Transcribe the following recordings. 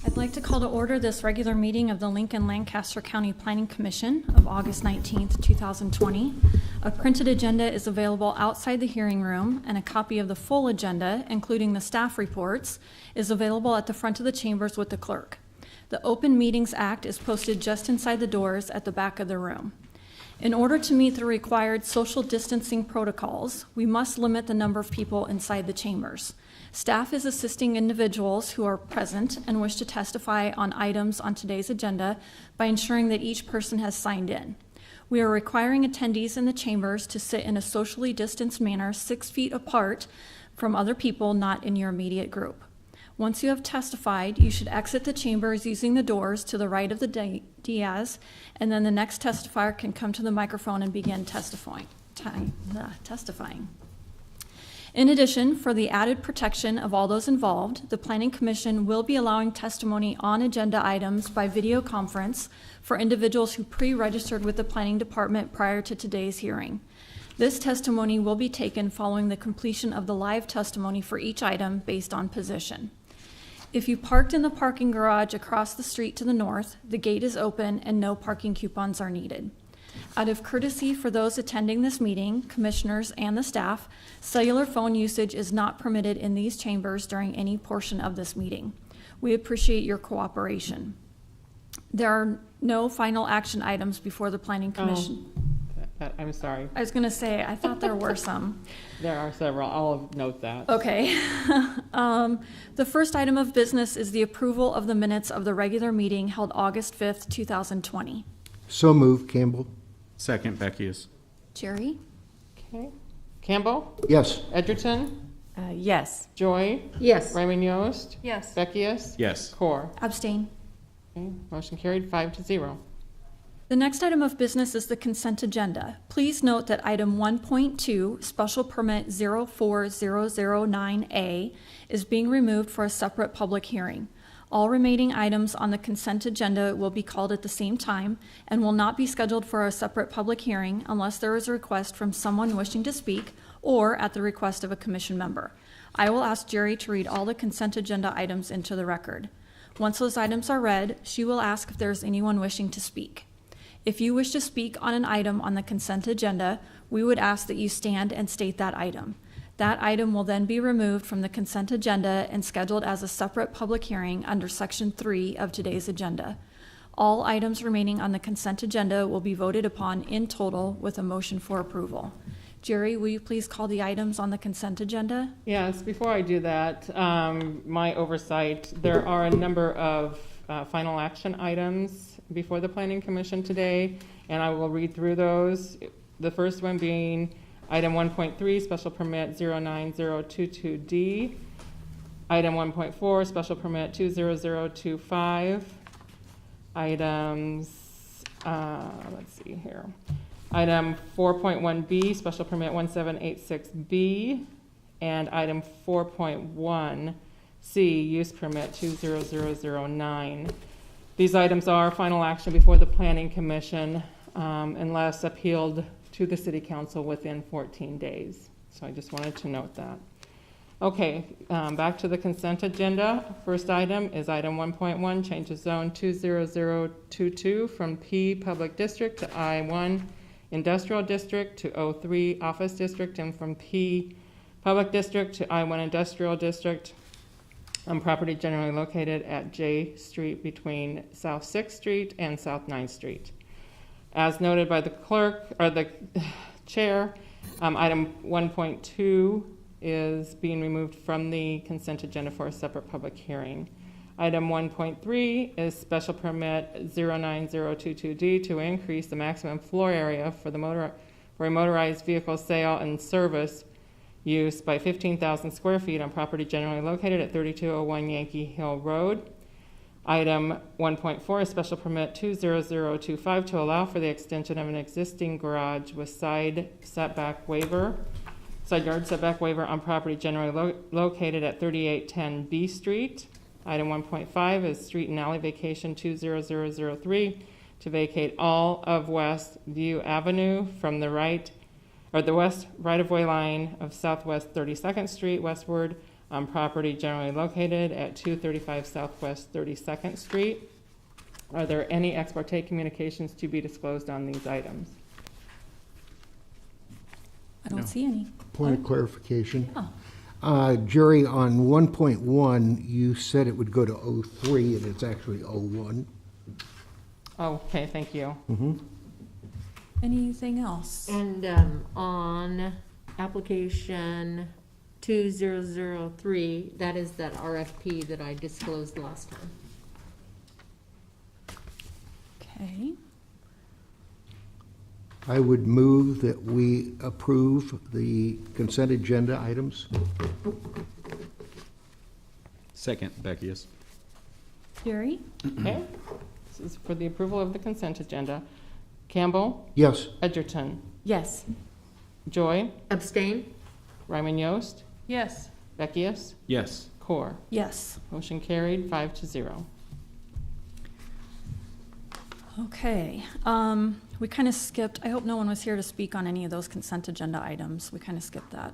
I'd like to call to order this regular meeting of the Lancaster County Planning Commission of August 19th, 2020. A printed agenda is available outside the hearing room, and a copy of the full agenda, including the staff reports, is available at the front of the chambers with the clerk. The Open Meetings Act is posted just inside the doors at the back of the room. In order to meet the required social distancing protocols, we must limit the number of people inside the chambers. Staff is assisting individuals who are present and wish to testify on items on today's agenda by ensuring that each person has signed in. We are requiring attendees in the chambers to sit in a socially distanced manner 6 feet apart from other people not in your immediate group. Once you have testified, you should exit the chambers using the doors to the right of the dais, and then the next testifier can come to the microphone and begin testifying. In addition, for the added protection of all those involved, the Planning Commission will be allowing testimony on agenda items by video conference for individuals who pre-registered with the Planning Department prior to today's hearing. This testimony will be taken following the completion of the live testimony for each item based on position. If you parked in the parking garage across the street to the north, the gate is open and no parking coupons are needed. Out of courtesy for those attending this meeting, commissioners and the staff, cellular phone usage is not permitted in these chambers during any portion of this meeting. We appreciate your cooperation. There are no final action items before the Planning Commission. I'm sorry. I was going to say, I thought there were some. There are several. I'll note that. Okay. The first item of business is the approval of the minutes of the regular meeting held August 5th, 2020. So moved, Campbell. Second, Beckius. Jerry? Okay. Campbell? Yes. Edgerton? Yes. Joy? Yes. Raymond Yost? Yes. Beckius? Yes. Core? Abstain. Okay. Motion carried 5-0. The next item of business is the consent agenda. Please note that item 1.2, special permit 04009A, is being removed for a separate public hearing. All remaining items on the consent agenda will be called at the same time and will not be scheduled for a separate public hearing unless there is a request from someone wishing to speak or at the request of a commission member. I will ask Jerry to read all the consent agenda items into the record. Once those items are read, she will ask if there is anyone wishing to speak. If you wish to speak on an item on the consent agenda, we would ask that you stand and state that item. That item will then be removed from the consent agenda and scheduled as a separate public hearing under Section 3 of today's agenda. All items remaining on the consent agenda will be voted upon in total with a motion for approval. Jerry, will you please call the items on the consent agenda? Yes, before I do that, my oversight, there are a number of final action items before the Planning Commission today, and I will read through those. The first one being item 1.3, special permit 09022D. Item 1.4, special permit 20025. Items, let's see here. Item 4.1B, special permit 1786B. And item 4.1C, use permit 20009. These items are final action before the Planning Commission unless appealed to the City Council within 14 days. So I just wanted to note that. Okay, back to the consent agenda. First item is item 1.1, change of zone 20022 from P Public District to I1 Industrial District to O3 Office District, and from P Public District to I1 Industrial District on property generally located at J Street between South 6th Street and South 9th Street. As noted by the clerk, or the chair, item 1.2 is being removed from the consent agenda for a separate public hearing. Item 1.3 is special permit 09022D to increase the maximum floor area for a motorized vehicle sale and service use by 15,000 square feet on property generally located at 3201 Yankee Hill Road. Item 1.4 is special permit 20025 to allow for the extension of an existing garage with side yard setback waiver on property generally located at 3810 B Street. Item 1.5 is street and alley vacation 20003 to vacate all of West View Avenue from the west right-of-way line of Southwest 32nd Street westward on property generally located at 235 Southwest 32nd Street. Are there any ex parte communications to be disclosed on these items? I don't No. see any. Point of clarification. Oh, Jerry, on 1.1, you said it would go to 03, and it's actually 01. Okay, thank you. anything else? And on application 2003, that is that RFP that I disclosed last time. Okay. I would move that we approve the consent agenda items. Second, Beckius. Jerry? Okay, this is for the approval of the consent agenda. Campbell, Yes. Edgerton, Yes. Joy, Abstain? Ryman Yost, Yes. Beckius, Yes. Core. Yes. Motion carried, 5-0. Okay, we kind of skipped, I hope no one was here to speak on any of those consent agenda items. We kind of skipped that.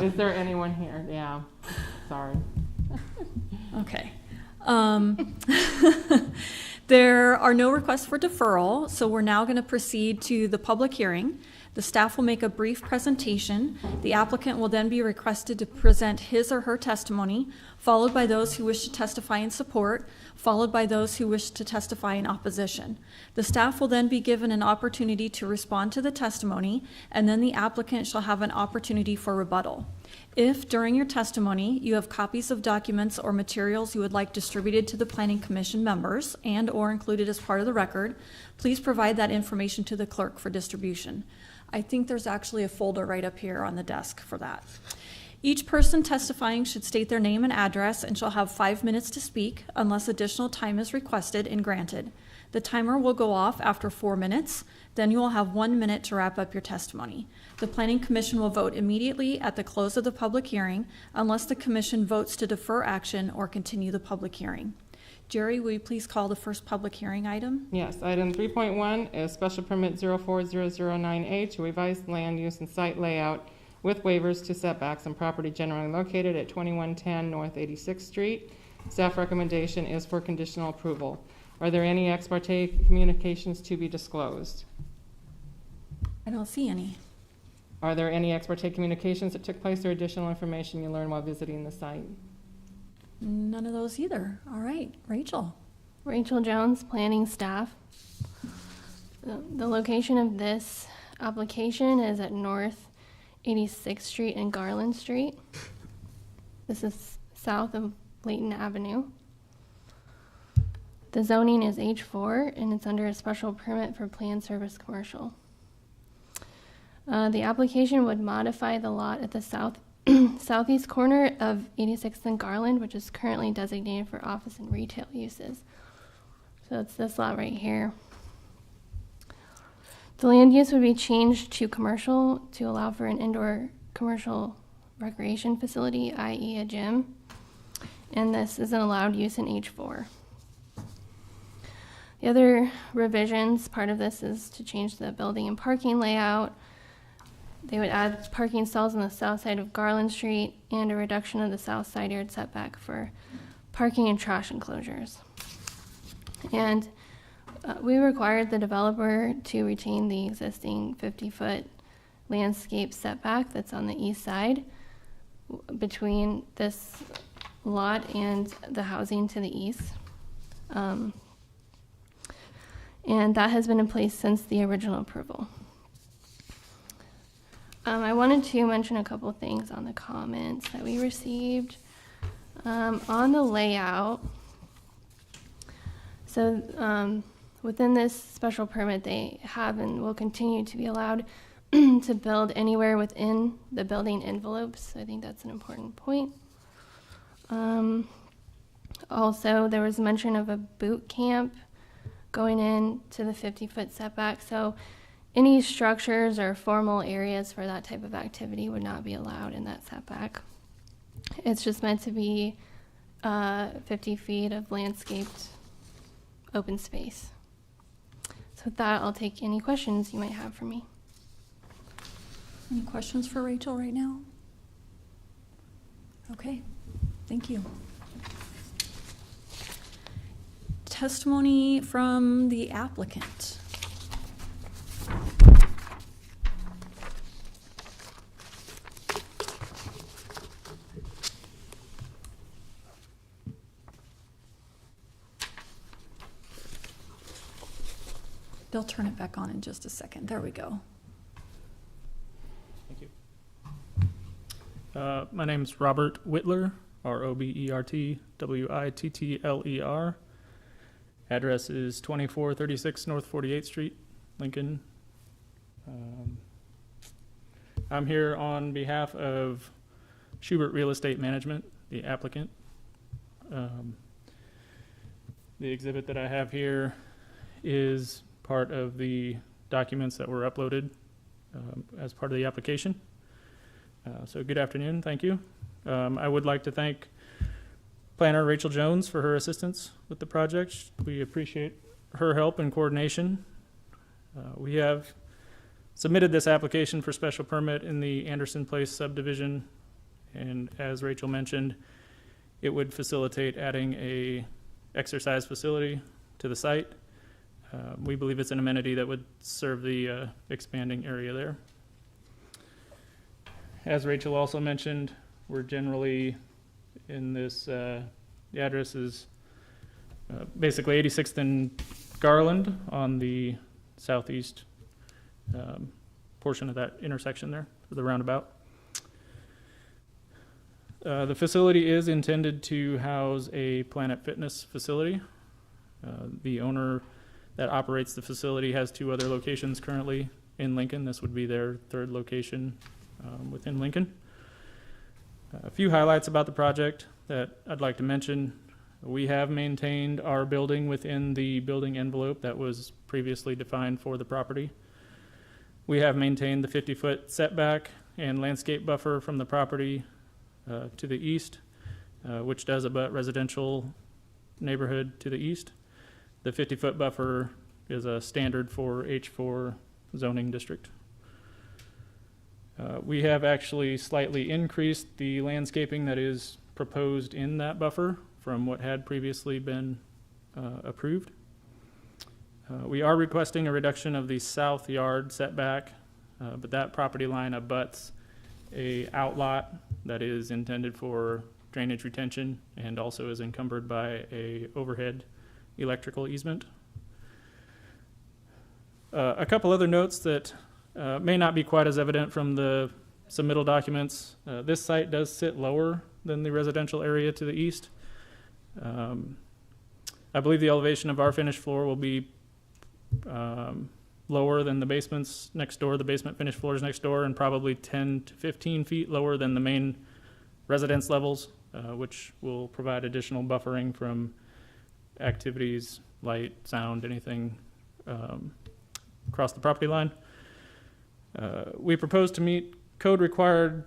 Is there anyone here? Yeah, sorry. Okay. There are no requests for deferral, so we're now going to proceed to the public hearing. The staff will make a brief presentation. The applicant will then be requested to present his or her testimony, followed by those who wish to testify in support, followed by those who wish to testify in opposition. The staff will then be given an opportunity to respond to the testimony, and then the applicant shall have an opportunity for rebuttal. If, during your testimony, you have copies of documents or materials you would like distributed to the Planning Commission members and/or included as part of the record, please provide that information to the clerk for distribution. I think there's actually a folder right up here on the desk for that. Each person testifying should state their name and address and shall have 5 minutes to speak unless additional time is requested and granted. The timer will go off after 4 minutes. Then you will have 1 minute to wrap up your testimony. The Planning Commission will vote immediately at the close of the public hearing unless the Commission votes to defer action or continue the public hearing. Jerry, will you please call the first public hearing item? Yes, item 3.1 is special permit 04009A to revise land use and site layout with waivers to setbacks on property generally located at 2110 North 86th Street. Staff recommendation is for conditional approval. Are there any ex parte communications to be disclosed? I don't see any. Are there any ex parte communications that took place or additional information you learned while visiting the site? None of those either. All right, Rachel. Rachel Jones, planning staff. The location of this application is at North 86th Street and Garland Street. This is south of Layton Avenue. The zoning is H4 and it's under a special permit for planned service commercial. The application would modify the lot at the southeast corner of 86th and Garland, which is currently designated for office and retail uses. So it's this lot right here. The land use would be changed to commercial to allow for an indoor commercial recreation facility, i.e. a gym. And this is an allowed use in H4. The other revisions, part of this is to change the building and parking layout. They would add parking stalls on the south side of Garland Street and a reduction of the south side yard setback for parking and trash enclosures. And we required the developer to retain the existing 50-foot landscape setback that's on the east side between this lot and the housing to the east. And that has been in place since the original approval. I wanted to mention a couple things on the comments that we received. On the layout, so within this special permit, they have and will continue to be allowed to build anywhere within the building envelopes. I think that's an important point. Also, there was mention of a boot camp going in to the 50-foot setback. So any structures or formal areas for that type of activity would not be allowed in that setback. It's just meant to be 50 feet of landscaped open space. So with that, I'll take any questions you might have for me. Any questions for Rachel right now? Okay, thank you. Testimony from the applicant. They'll turn it back on in just a second. There we go. Thank you. My name's Robert Whittler, RobertWittler. Address is 2436 North 48th Street, Lincoln. I'm here on behalf of Schubert Real Estate Management, the applicant. The exhibit that I have here is part of the documents that were uploaded as part of the application. So good afternoon, thank you. I would like to thank planner Rachel Jones for her assistance with the project. We appreciate her help and coordination. We have submitted this application for special permit in the Anderson Place subdivision, and as Rachel mentioned, it would facilitate adding a exercise facility to the site. We believe it's an amenity that would serve the expanding area there. As Rachel also mentioned, we're generally in this, the address is basically 86th and Garland on the southeast portion of that intersection there, the roundabout. The facility is intended to house a Planet Fitness facility. The owner that operates the facility has 2 other locations currently in Lincoln. This would be their 3rd location within Lincoln. A few highlights about the project that I'd like to mention. We have maintained our building within the building envelope that was previously defined for the property. We have maintained the 50-foot setback and landscape buffer from the property to the east, which does abut residential neighborhood to the east. The 50-foot buffer is a standard for H4 zoning district. We have actually slightly increased the landscaping that is proposed in that buffer from what had previously been approved. We are requesting a reduction of the south yard setback, but that property line abuts a outlot that is intended for drainage retention and also is encumbered by a overhead electrical easement. A couple other notes that may not be quite as evident from the submittal documents. This site does sit lower than the residential area to the east. I believe the elevation of our finished floor will be lower than the basements next door, the basement finished floors next door, and probably 10 to 15 feet lower than the main residence levels, which will provide additional buffering from activities, light, sound, anything across the property line. We propose to meet code required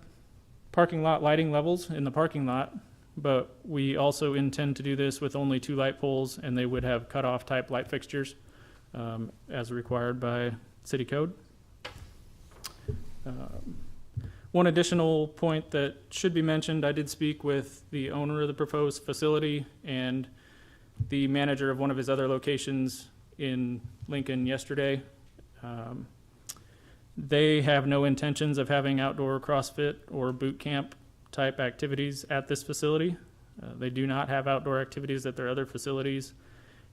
parking lot lighting levels in the parking lot, but we also intend to do this with only 2 light poles, and they would have cutoff type light fixtures as required by city code. One additional point that should be mentioned, I did speak with the owner of the proposed facility and the manager of one of his other locations in Lincoln yesterday. They have no intentions of having outdoor CrossFit or boot camp type activities at this facility. They do not have outdoor activities at their other facilities,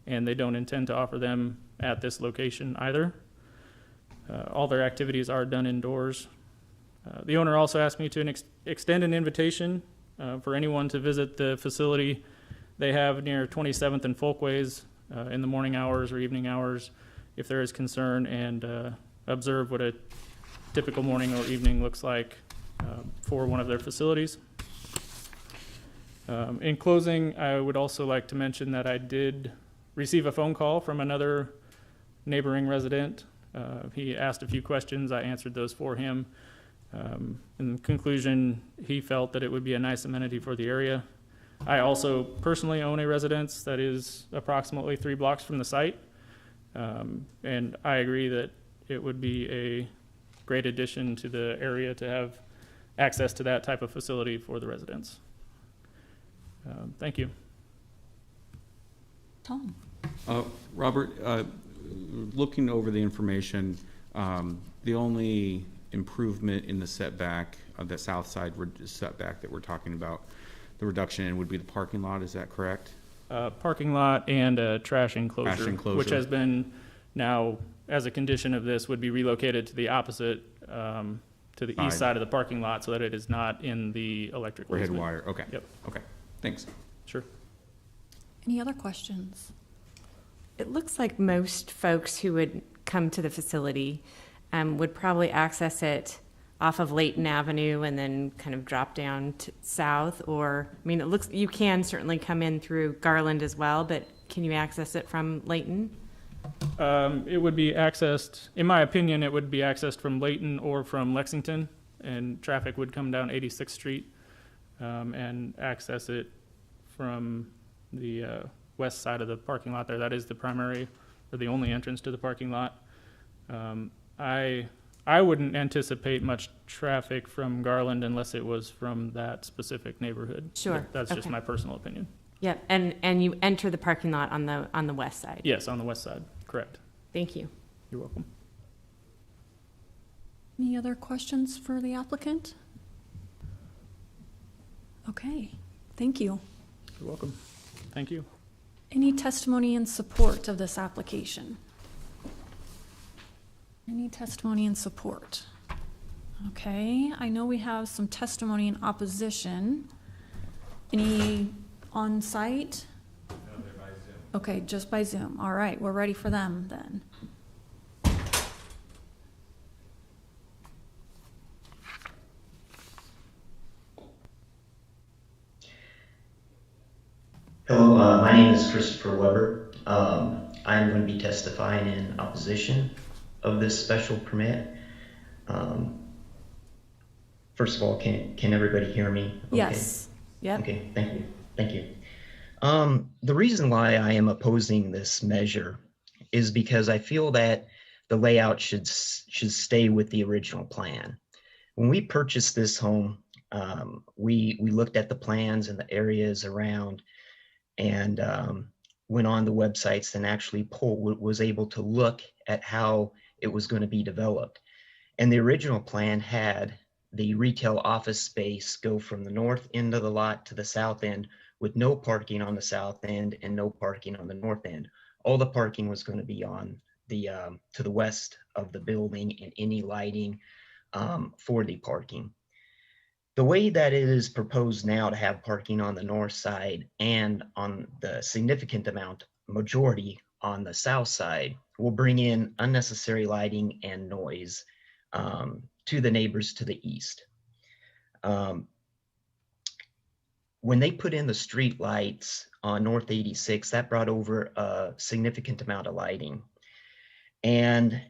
and they don't intend to offer them at this location either. All their activities are done indoors. The owner also asked me to extend an invitation for anyone to visit the facility they have near 27th and Folkways in the morning hours or evening hours if there is concern, and observe what a typical morning or evening looks like for one of their facilities. In closing, I would also like to mention that I did receive a phone call from another neighboring resident. He asked a few questions. I answered those for him. In conclusion, he felt that it would be a nice amenity for the area. I also personally own a residence that is approximately 3 blocks from the site, and I agree that it would be a great addition to the area to have access to that type of facility for the residents. Thank you. Tom? Robert, looking over the information, the only improvement in the setback of the south side setback that we're talking about, the reduction in would be the parking lot, is that correct? Parking lot and a trash enclosure, Trash enclosure. which has been now, as a condition of this, would be relocated to the opposite, to the east side of the parking lot so that it is not in the electric Overhead easement. wire, okay. Yep. Okay, thanks. Sure. Any other questions? It looks like most folks who would come to the facility would probably access it off of Layton Avenue and then kind of drop down to south, or, I mean, it looks, you can certainly come in through Garland as well, but can you access it from Layton? It would be accessed, in my opinion, it would be accessed from Layton or from Lexington, and traffic would come down 86th Street and access it from the west side of the parking lot there. That is the primary or the only entrance to the parking lot. I wouldn't anticipate much traffic from Garland unless it was from that specific neighborhood. Sure. But that's just Okay. my personal opinion. Yep, and you enter the parking lot on the west side. Yes, on the west side, correct. Thank you. You're welcome. Any other questions for the applicant? Okay, thank you. You're welcome. Thank you. Any testimony in support of this application? Any testimony in support? Okay, I know we have some testimony in opposition. Any on site? No, they're by Zoom. Okay, just by Zoom. All right, we're ready for them then. Hello, my name is Christopher Weber. I'm going to be testifying in opposition of this special permit. First of all, can everybody hear me? Okay. Yes. Yep. Okay, thank you. The reason why I am opposing this measure is because I feel that the layout should stay with the original plan. When we purchased this home, we looked at the plans and the areas around, and went on the websites and actually was able to look at how it was going to be developed. And the original plan had the retail office space go from the north end of the lot to the south end, with no parking on the south end and no parking on the north end. All the parking was going to be on the to the west of the building, and any lighting for the parking. The way that it is proposed now to have parking on the north side and on the significant majority on the south side will bring in unnecessary lighting and noise to the neighbors to the east. When they put in the street lights on North 86, that brought over a significant amount of lighting. And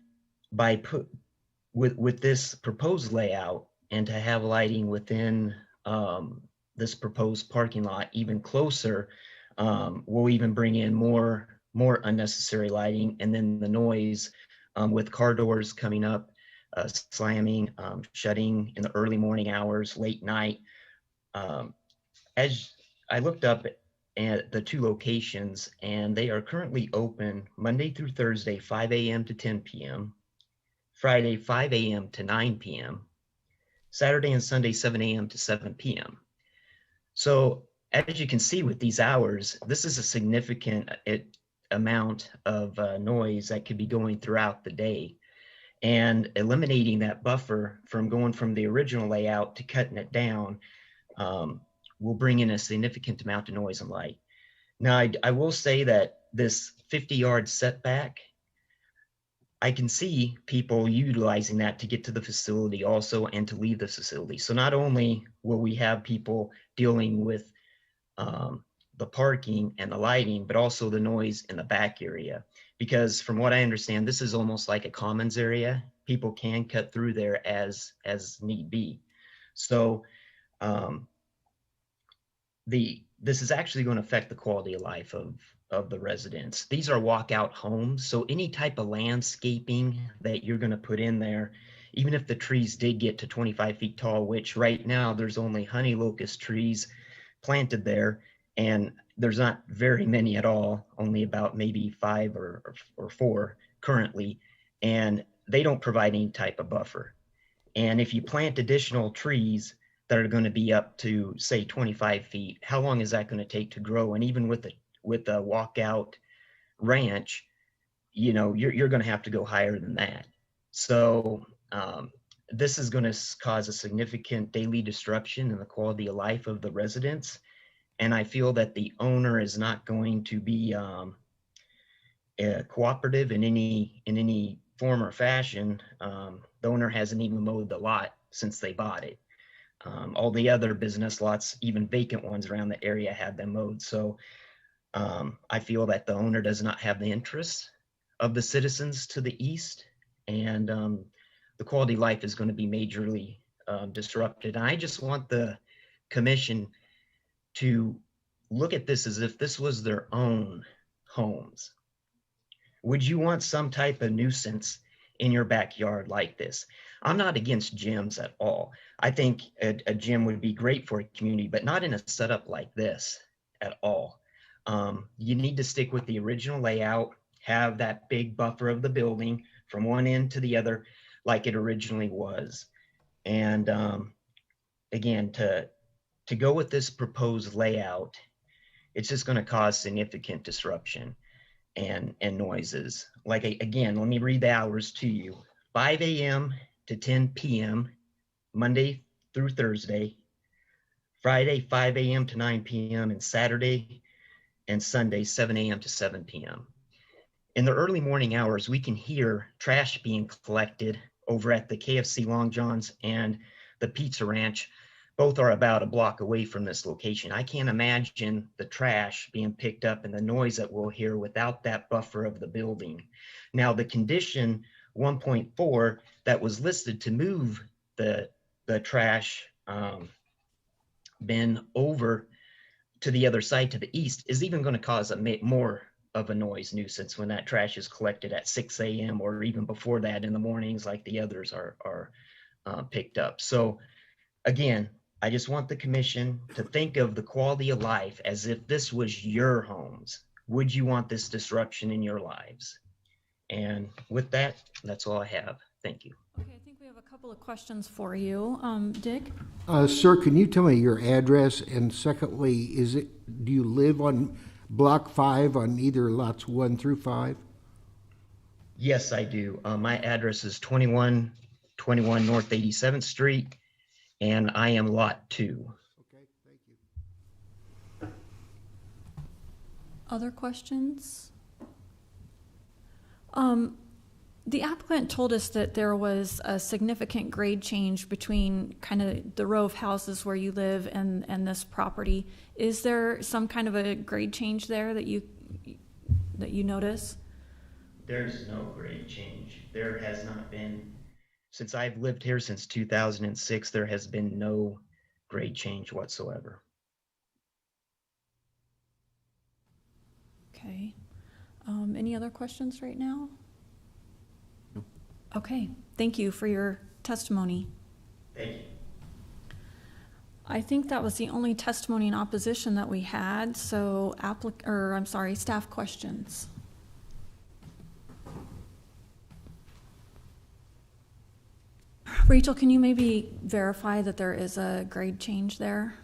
with this proposed layout, and to have lighting within this proposed parking lot even closer, will even bring in more unnecessary lighting, and then the noise with car doors coming up, slamming, shutting in the early morning hours, late night. As I looked up at the two locations, and they are currently open Monday through Thursday, 5 a.m. to 10 p.m., Friday, 5 a.m. to 9 p.m., Saturday and Sunday, 7 a.m. to 7 p.m. So as you can see with these hours, this is a significant amount of noise that could be going throughout the day. And eliminating that buffer from going from the original layout to cutting it down will bring in a significant amount of noise and light. Now, I will say that this 50-yard setback, I can see people utilizing that to get to the facility also and to leave the facility. So not only will we have people dealing with the parking and the lighting, but also the noise in the back area. Because from what I understand, this is almost like a commons area. People can cut through there as need be. So this is actually going to affect the quality of life of the residents. These are walkout homes, so any type of landscaping that you're going to put in there, even if the trees did get to 25 feet tall, which right now there's only honey locust trees planted there, And there's not very many at all, only about maybe 5 or 4 currently, and they don't provide any type of buffer. And if you plant additional trees that are going to be up to, say, 25 feet, how long is that going to take to grow? And even with a walkout ranch, you know, you're going to have to go higher than that. So this is going to cause a significant daily disruption in the quality of life of the residents. And I feel that the owner is not going to be cooperative in any form or fashion. The owner hasn't even mowed the lot since they bought it. All the other business lots, even vacant ones around the area, had them mowed. So I feel that the owner does not have the interests of the citizens to the east, and the quality of life is going to be majorly disrupted. And I just want the commission to look at this as if this was their own homes. Would you want some type of nuisance in your backyard like this? I'm not against gyms at all. I think a gym would be great for a community, but not in a setup like this at all. You need to stick with the original layout, have that big buffer of the building from one end to the other like it originally was. And again, to go with this proposed layout, it's just going to cause significant disruption and noises. Like, again, let me read the hours to you. 5 a.m. to 10 p.m., Monday through Thursday, Friday, 5 a.m. to 9 p.m., and Saturday and Sunday, 7 a.m. to 7 p.m. In the early morning hours, we can hear trash being collected over at the KFC Long John's and the Pizza Ranch. Both are about a block away from this location. I can't imagine the trash being picked up and the noise that we'll hear without that buffer of the building. Now, the condition 1.4 that was listed to move the trash bin over to the other side to the east is even going to cause more of a noise nuisance when that trash is collected at 6 a.m. or even before that in the mornings like the others are picked up. So again, I just want the commission to think of the quality of life as if this was your homes. Would you want this disruption in your lives? And with that, that's all I have. Thank you. Okay, I think we have a couple of questions for you. Dick? Sir, can you tell me your address? And secondly, do you live on Block 5 on either lots 1 through 5? Yes, I do. My address is 2121 North 87th Street, and I am Lot 2. Okay, thank you. Other questions? The applicant told us that there was a significant grade change between kind of the row of houses where you live and this property. Is there some kind of a grade change there that you notice? There's no grade change. There has not been, since I've lived here since 2006, there has been no grade change whatsoever. Okay. Any other questions right now? No. Okay, thank you for your testimony. Thank you. I think that was the only testimony in opposition that we had, so staff questions. Rachel, can you maybe verify that there is a grade change there?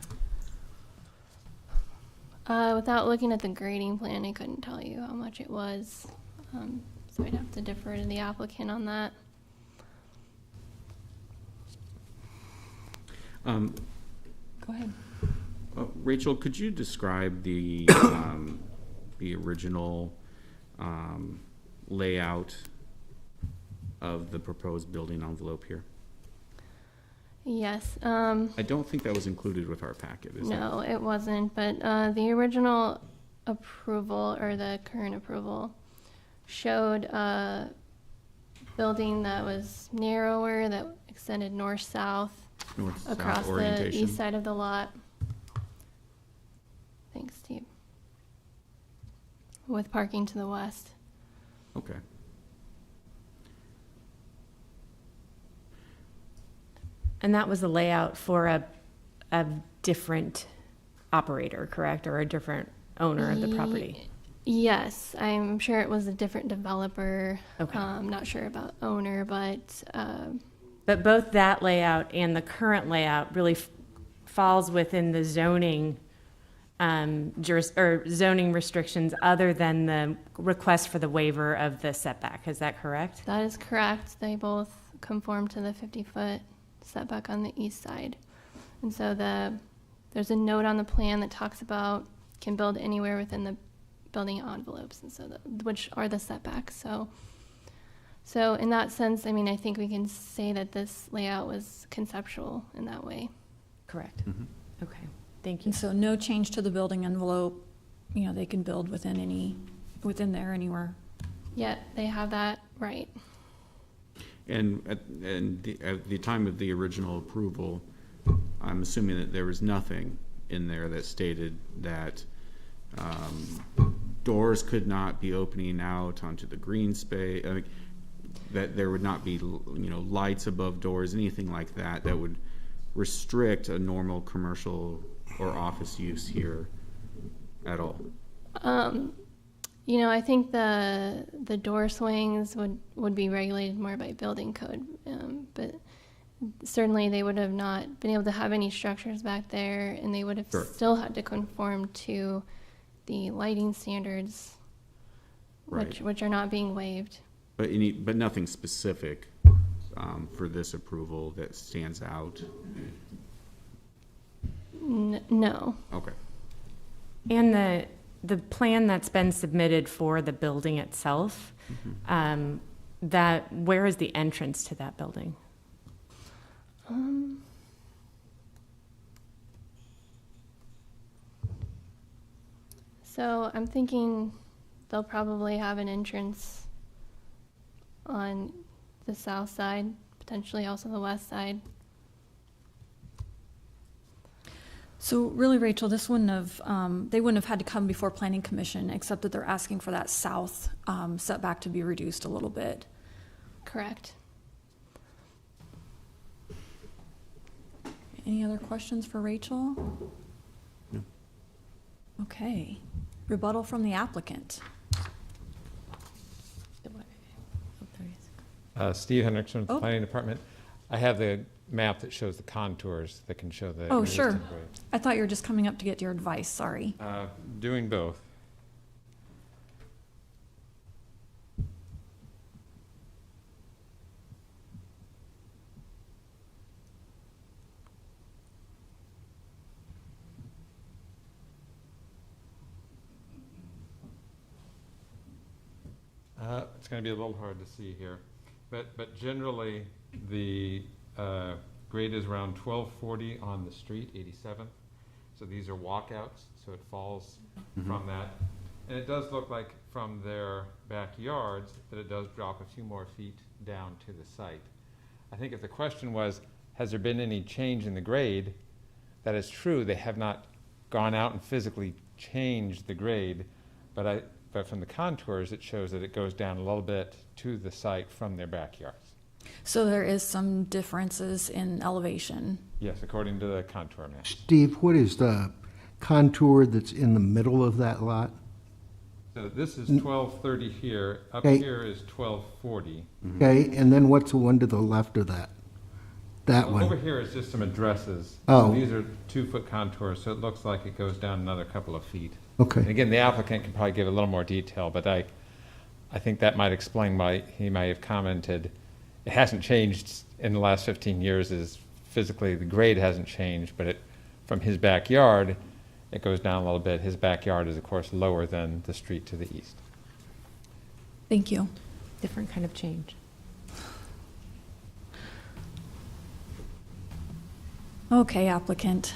Without looking at the grading plan, I couldn't tell you how much it was. So I'd have to defer to the applicant on that. Go ahead. Rachel, could you describe the original layout of the proposed building envelope here? Yes. I don't think that was included with our packet, is it? No, it wasn't, but the original approval, or the current approval, showed a building that was narrower, that extended north-south North-south across the orientation. east side of the lot. Thanks, Steve. With parking to the west. Okay. And that was a layout for a different operator, correct? Or a different owner of the property? Yes, I'm sure it was a different developer. Okay. Not sure about owner, but But both that layout and the current layout really falls within the zoning zoning restrictions other than the request for the waiver of the setback. Is that correct? that is correct. They both conform to the 50-foot setback on the east side. And so there's a note on the plan that talks about can build anywhere within the building envelopes, and so which are the setbacks. So in that sense, I mean, I think we can say that this layout was conceptual in that way. Correct. Okay. Thank you. And so no change to the building envelope, they can build within there anywhere. Yet they have that right. And at the time of the original approval, I'm assuming that there was nothing in there that stated that doors could not be opening out onto the green space, that there would not be, lights above doors, anything like that that would restrict a normal commercial or office use here at all. I think the door swings would be regulated more by building code, but certainly they would have not been able to have any structures back there, and they would have Sure. still had to conform to the lighting standards, Right. which are not being waived. But nothing specific for this approval that stands out. No. Okay. And the plan that's been submitted for the building itself, where is the entrance to that building? So I'm thinking they'll probably have an entrance on the south side, potentially also the west side. So really, Rachel, this wouldn't have, they wouldn't have had to come before Planning Commission, except that they're asking for that south setback to be reduced a little bit. Correct. Any other questions for Rachel? No. Okay. Rebuttal from the applicant. Steve Hendrickson with the Oh. Planning Department. I have the map that shows the contours that can show the Oh, existing sure. grade. I thought you were just coming up to get your advice, sorry. Doing both. It's going to be a little hard to see here, but generally the grade is around 1240 on the street, 87th. So these are walkouts, so it falls from that. And it does look like from their backyards that it does drop a few more feet down to the site. I think if the question was, has there been any change in the grade, that is true. They have not gone out and physically changed the grade, but from the contours, it shows that it goes down a little bit to the site from their backyards. So there is some differences in elevation. Yes, according to the contour map. Steve, what is the contour that's in the middle of that lot? So this is 1230 here. Up Okay. here is 1240. Okay, and then what's the one to the left of that? That Over one? here is just some addresses. Oh. So these are 2-foot contours, so it looks like it goes down another couple of feet. And Okay, again, the applicant can probably give a little more detail, but I think that might explain why he might have commented. It hasn't changed in the last 15 years, is physically the grade hasn't changed, but from his backyard, it goes down a little bit. His backyard is, of course, lower than the street to the east. Thank you. Different kind of change. Okay, applicant.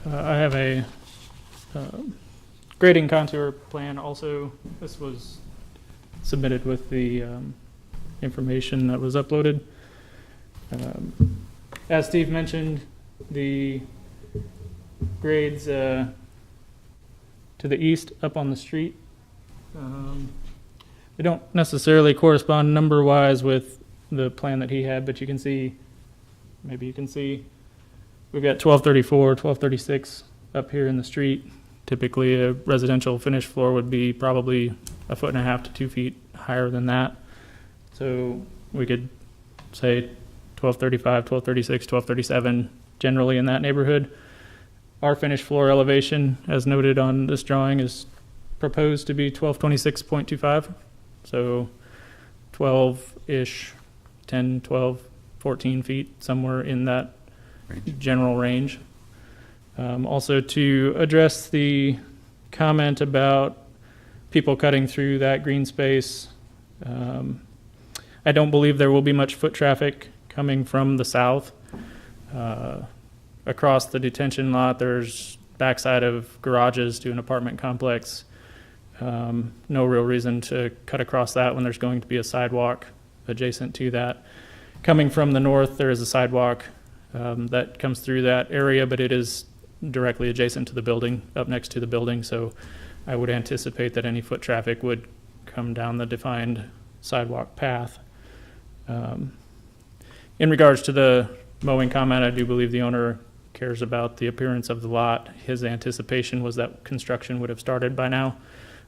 I have a grading contour plan also. This was submitted with the information that was uploaded. As Steve mentioned, the grades to the east up on the street. They don't necessarily correspond number-wise with the plan that he had, but you can see, maybe you can see, we've got 1234, 1236 up here in the street. Typically, a residential finished floor would be probably 1.5 to 2 feet higher than that. So we could say 1235, 1236, 1237, generally in that neighborhood. Our finished floor elevation, as noted on this drawing, is proposed to be 1226.25. So 12-ish, 10, 12, 14 feet, somewhere in that general range. Also, to address the comment about people cutting through that green space, I don't believe there will be much foot traffic coming from the south. Across the detention lot, there's backside of garages to an apartment complex. No real reason to cut across that when there's going to be a sidewalk adjacent to that. Coming from the north, there is a sidewalk that comes through that area, but it is directly adjacent to the building, up next to the building. So I would anticipate that any foot traffic would come down the defined sidewalk path. In regards to the mowing comment, I do believe the owner cares about the appearance of the lot. His anticipation was that construction would have started by now.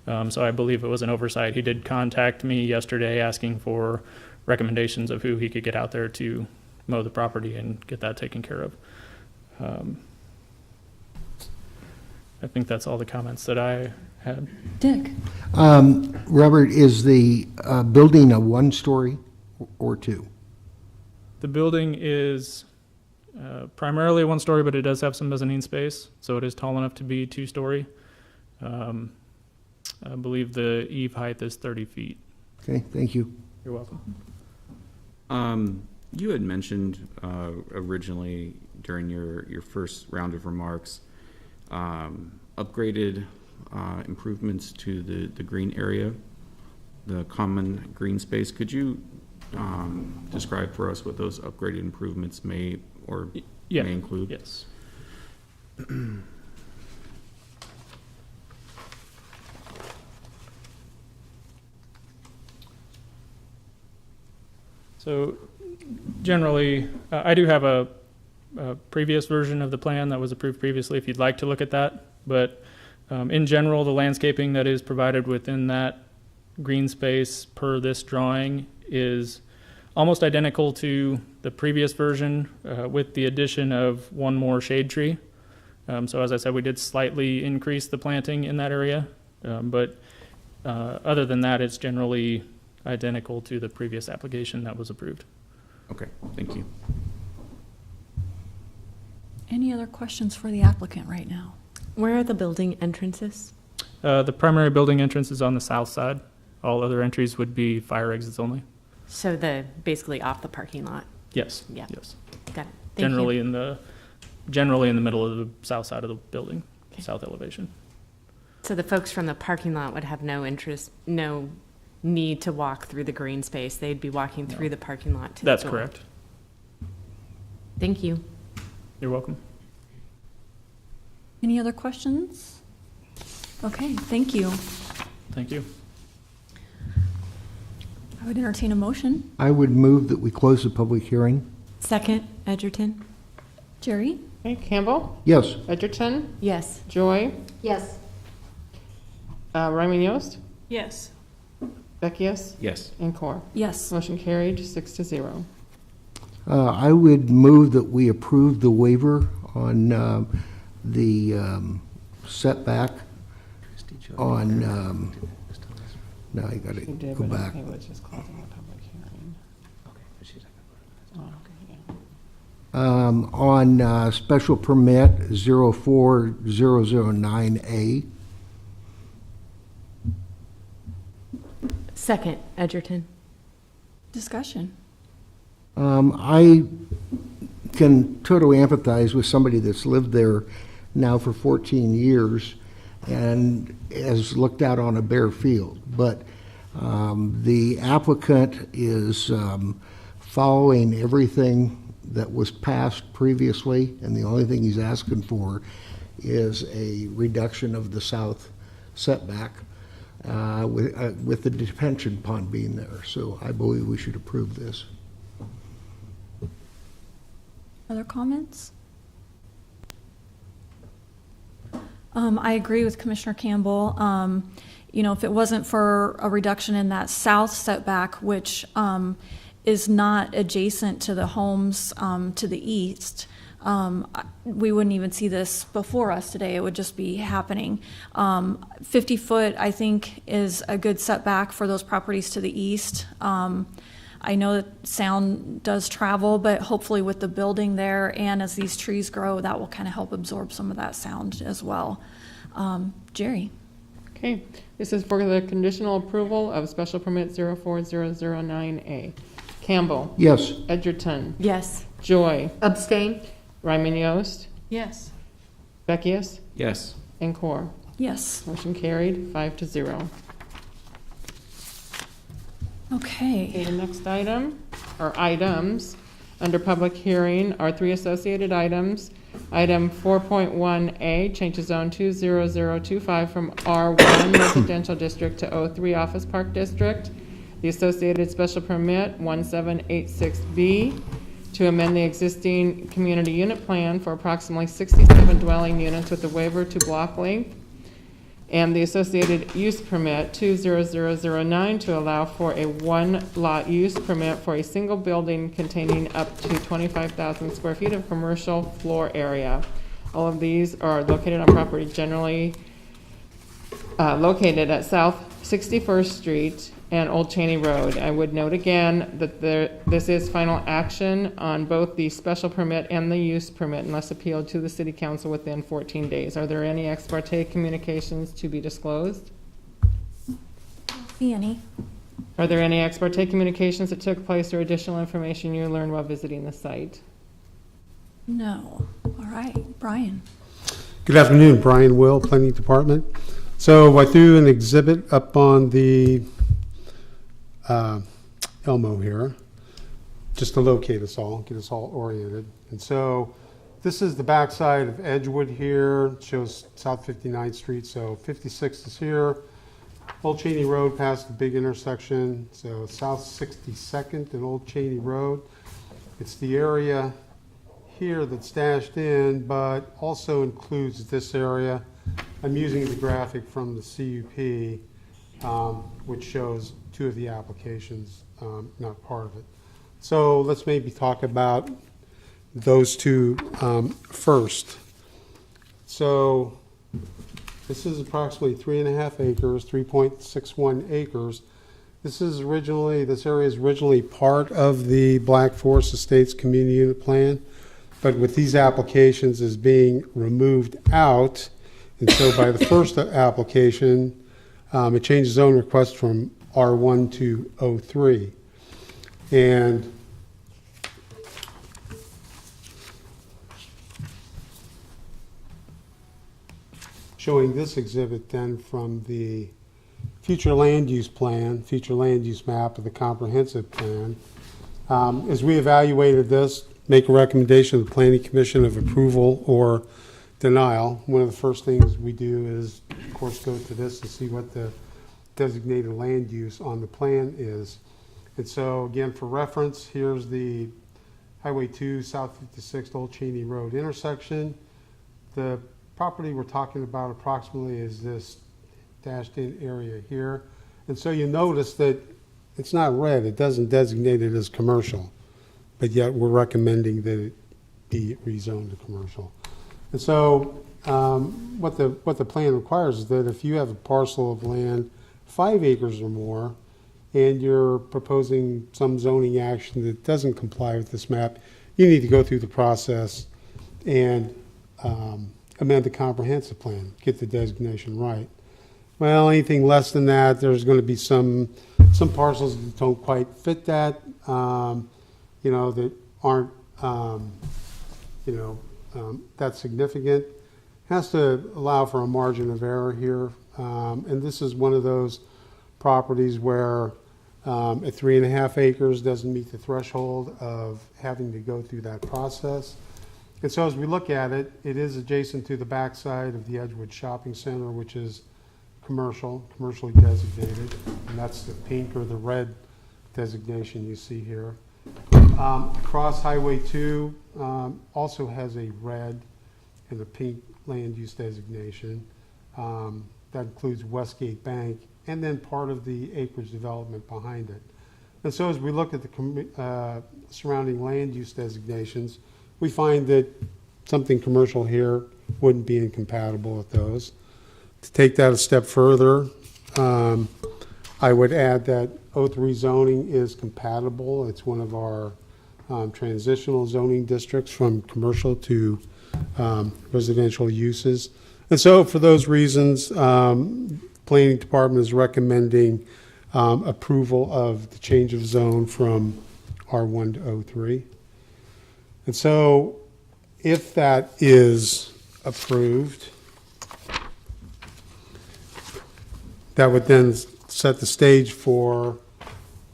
So I believe it was an oversight. He did contact me yesterday asking for recommendations of who he could get out there to mow the property and get that taken care of. I think that's all the comments that I had. Dick? Robert, is the building a one-story or two? The building is primarily one story, but it does have some mezzanine space, so it is tall enough to be 2-story. I believe the eave height is 30 feet. Okay, thank you. You're welcome. You had mentioned originally during your first round of remarks upgraded improvements to the green area, the common green space. Could you describe for us what those upgraded improvements may include? Yes. So generally, I do have a previous version of the plan that was approved previously if you'd like to look at that. But in general, the landscaping that is provided within that green space per this drawing is almost identical to the previous version with the addition of one more shade tree. So as I said, we did slightly increase the planting in that area. But other than that, it's generally identical to the previous application that was approved. Okay, thank you. Any other questions for the applicant right now? Where are the building entrances? The primary building entrance is on the south side. All other entries would be fire exits only. So basically off the parking lot. Yes. Yeah. Yes. Got it. Thank Generally you. in the middle of the south side of the building, Okay. south elevation. So the folks from the parking lot would have no need to walk through the green space. They'd be walking through the parking lot to That's the door. correct. Thank you. You're welcome. Any other questions? Okay, thank you. Thank you. I would entertain a motion. I would move that we close the public hearing. Second, Edgerton? Jerry? Okay, Campbell, Yes. Edgerton, Yes. Joy, Yes. Ryman Yost, Yes. Beckius, Yes. and Core. Yes. Motion carried, 6-0. I would move that we approve the waiver on the setback on, now I gotta You did, go but back. okay, let's just close the public hearing. On special permit 04009A. Second, Edgerton? Discussion. I can totally empathize with somebody that's lived there now for 14 years and has looked out on a bare field. But the applicant is following everything that was passed previously, and the only thing he's asking for is a reduction of the south setback. with the detention pond being there. So I believe we should approve this. Other comments? I agree with Commissioner Campbell. If it wasn't for a reduction in that south setback, which is not adjacent to the homes to the east, we wouldn't even see this before us today. It would just be happening. 50 foot, I think, is a good setback for those properties to the east. I know that sound does travel, but hopefully with the building there and as these trees grow, that will kind of help absorb some of that sound as well. Jerry? Okay, this is for the conditional approval of special permit 04009A. Campbell. Yes. Edgerton. Yes. Joy. Abstain? Ryman Yost. Yes. Beckius. Yes. And Core. Yes. Motion carried, 5-0. Okay, Okay. the next item, or items, under public hearing are 3 associated items. Item 4.1A, change to zone 20025 from R1 residential district to O3 office park district. The associated special permit 1786B to amend the existing community unit plan for approximately 67 dwelling units with a waiver to block length. And the associated use permit 20009 to allow for a one-lot use permit for a single building containing up to 25,000 square feet of commercial floor area. All of these are located on property generally located at South 61st Street and Old Cheney Road. I would note again that this is final action on both the special permit and the use permit unless appealed to the City Council within 14 days. Are there any ex parte communications to be disclosed? See any? Are there any ex parte communications that took place or additional information you learned while visiting the site? No. All right, Brian. Good afternoon, Brian Will, Planning Department. So I threw an exhibit up on the Elmo here, just to locate us all, get us all oriented. And so this is the backside of Edgewood here. It shows South 59th Street, so 56th is here. Old Cheney Road past the big intersection, so South 62nd and Old Cheney Road. It's the area here that's dashed in, but also includes this area. I'm using the graphic from the CUP, which shows 2 of the applications, not part of it. So let's maybe talk about those 2 first. So this is approximately 3.5 acres, 3.61 acres. This area is originally part of the Black Forest Estates Community Unit Plan, but with these applications is being removed out. And so by the first application, it changed zone request from R1 to O3. And showing this exhibit then from the future land use plan, future land use map of the comprehensive plan. As we evaluated this, make a recommendation to the Planning Commission of approval or denial. One of the first things we do is, of course, go to this and see what the designated land use on the plan is. And so again, for reference, here's the Highway 2 South 56th Old Cheney Road intersection. The property we're talking about approximately is this dashed in area here. And so you notice that it's not red, it doesn't designate it as commercial, but yet we're recommending that it be rezoned to commercial. And so what the plan requires is that if you have a parcel of land 5 acres or more, and you're proposing some zoning action that doesn't comply with this map, you need to go through the process and amend the comprehensive plan, get the designation right. Well, anything less than that, there's going to be some parcels that don't quite fit that, that aren't, that significant. Has to allow for a margin of error here. And this is one of those properties where at 3.5 acres doesn't meet the threshold of having to go through that process. And so as we look at it, it is adjacent to the backside of the Edgewood Shopping Center, which is commercially designated, and that's the pink or the red designation you see here. Cross Highway 2 also has a red and a pink land use designation. That includes Westgate Bank and then part of the acreage development behind it. And so as we look at the surrounding land use designations, we find that something commercial here wouldn't be incompatible with those. To take that a step further, I would add that O3 zoning is compatible. It's one of our transitional zoning districts from commercial to residential uses. And so for those reasons, Planning Department is recommending approval of the change of zone from R1 to O3. And so if that is approved, that would then set the stage for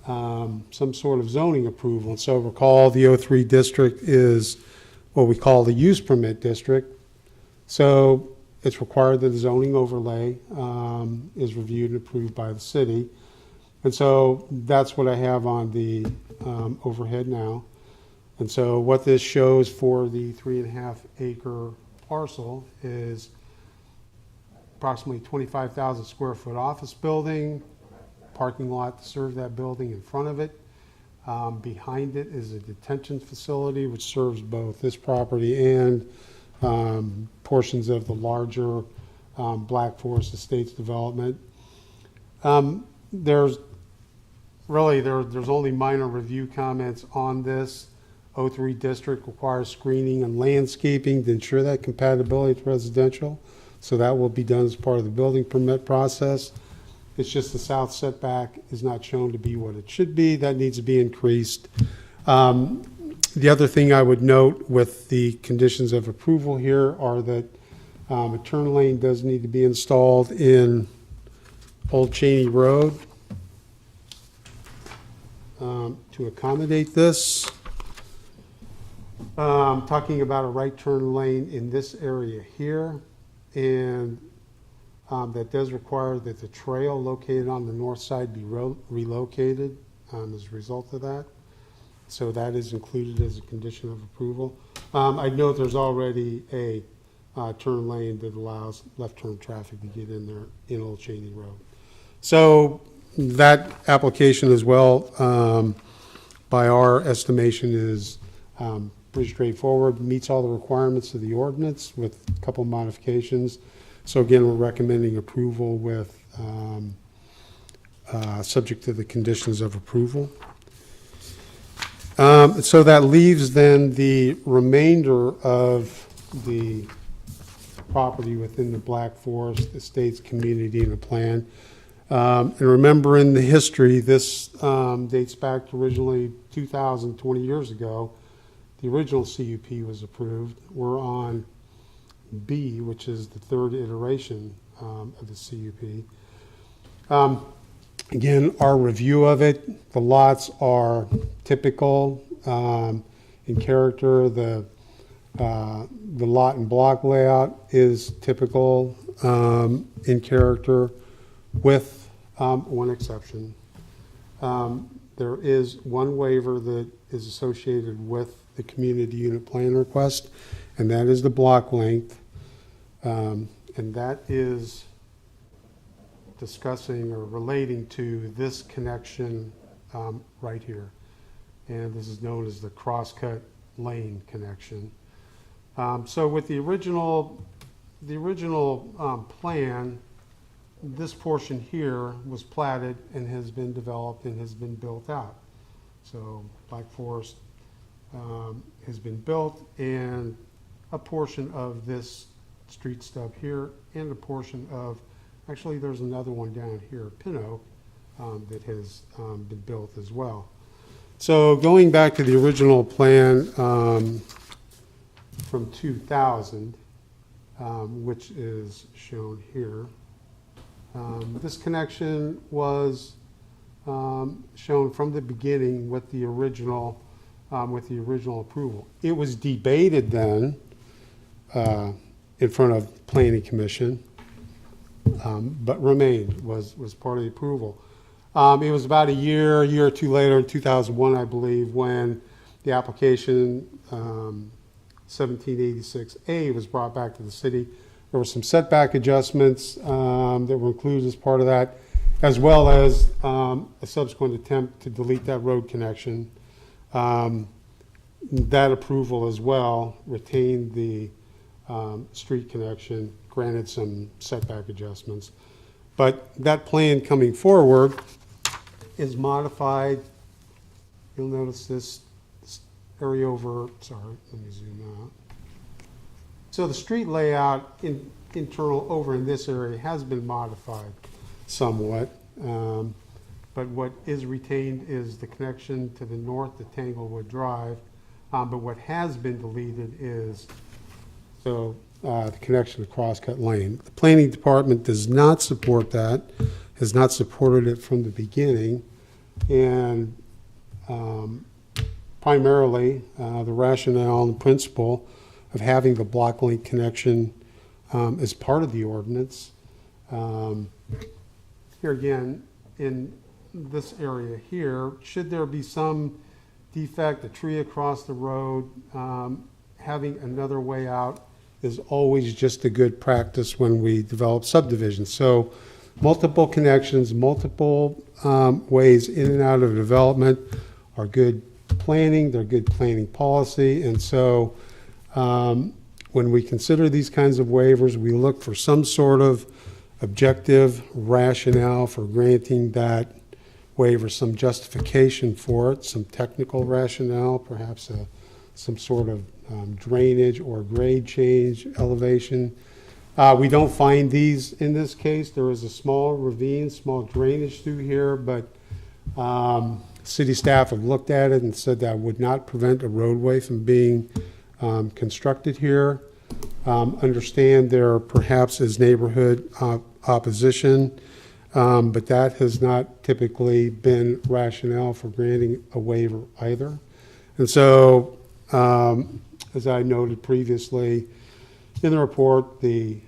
some sort of zoning approval. And so recall the O3 district is what we call the use permit district. So it's required that the zoning overlay is reviewed and approved by the city. And so that's what I have on the overhead now. And so what this shows for the 3.5 acre parcel is approximately 25,000 square foot office building, parking lot to serve that building in front of it. Behind it is a detention facility which serves both this property and portions of the larger Black Forest Estates development. There's only minor review comments on this. O3 district requires screening and landscaping to ensure that compatibility with residential. So that will be done as part of the building permit process. It's just the south setback is not shown to be what it should be. That needs to be increased. The other thing I would note with the conditions of approval here are that a turn lane does need to be installed in Old Cheney Road to accommodate this. Talking about a right turn lane in this area here, and that does require that the trail located on the north side be relocated as a result of that. So that is included as a condition of approval. I note there's already a turn lane that allows left turn traffic to get in there in Old Cheney Road. So that application as well, by our estimation, is pretty straightforward, meets all the requirements of the ordinance with a couple modifications. So again, we're recommending approval with subject to the conditions of approval. So that leaves then the remainder of the property within the Black Forest Estates community and a plan. And remember in the history, this dates back to originally 2020 years ago. The original CUP was approved. We're on B, which is the third iteration of the CUP. Again, our review of it, the lots are typical in character. The lot and block layout is typical in character, with one exception. There is one waiver that is associated with the community unit plan request, and that is the block length. And that is discussing or relating to this connection right here. And this is known as the crosscut lane connection. So with the original plan, this portion here was platted and has been developed and has been built out. So Black Forest has been built, and a portion of this street stub here and a portion of, actually there's another one down here, Pin Oak, that has been built as well. So going back to the original plan from 2000, which is shown here, this connection was shown from the beginning with the original approval. It was debated then in front of Planning Commission. but remained, was part of the approval. It was about a year or two later, in 2001, I believe, when the application 1786A was brought back to the city. There were some setback adjustments that were included as part of that, as well as a subsequent attempt to delete that road connection. That approval as well retained the street connection, granted some setback adjustments. But that plan coming forward is modified. You'll notice this area over, sorry, let me zoom out. So the street layout internal over in this area has been modified somewhat. But what is retained is the connection to the north to Tanglewood Drive. But what has been deleted is the connection to Crosscut Lane. The planning department does not support that, has not supported it from the beginning. And primarily, the rationale and principle of having the block link connection as part of the ordinance. Here again, in this area here, should there be some defect, a tree across the road, having another way out is always just a good practice when we develop subdivisions. So multiple connections, multiple ways in and out of development are good planning, they're good planning policy. And so when we consider these kinds of waivers, we look for some sort of objective rationale for granting that waiver, some justification for it, some technical rationale, perhaps some sort of drainage or grade change, elevation. We don't find these in this case. There is a small ravine, small drainage through here, but city staff have looked at it and said that would not prevent a roadway from being constructed here. Understand there perhaps is neighborhood opposition, but that has not typically been rationale for granting a waiver either. And so, as I noted previously in the report, the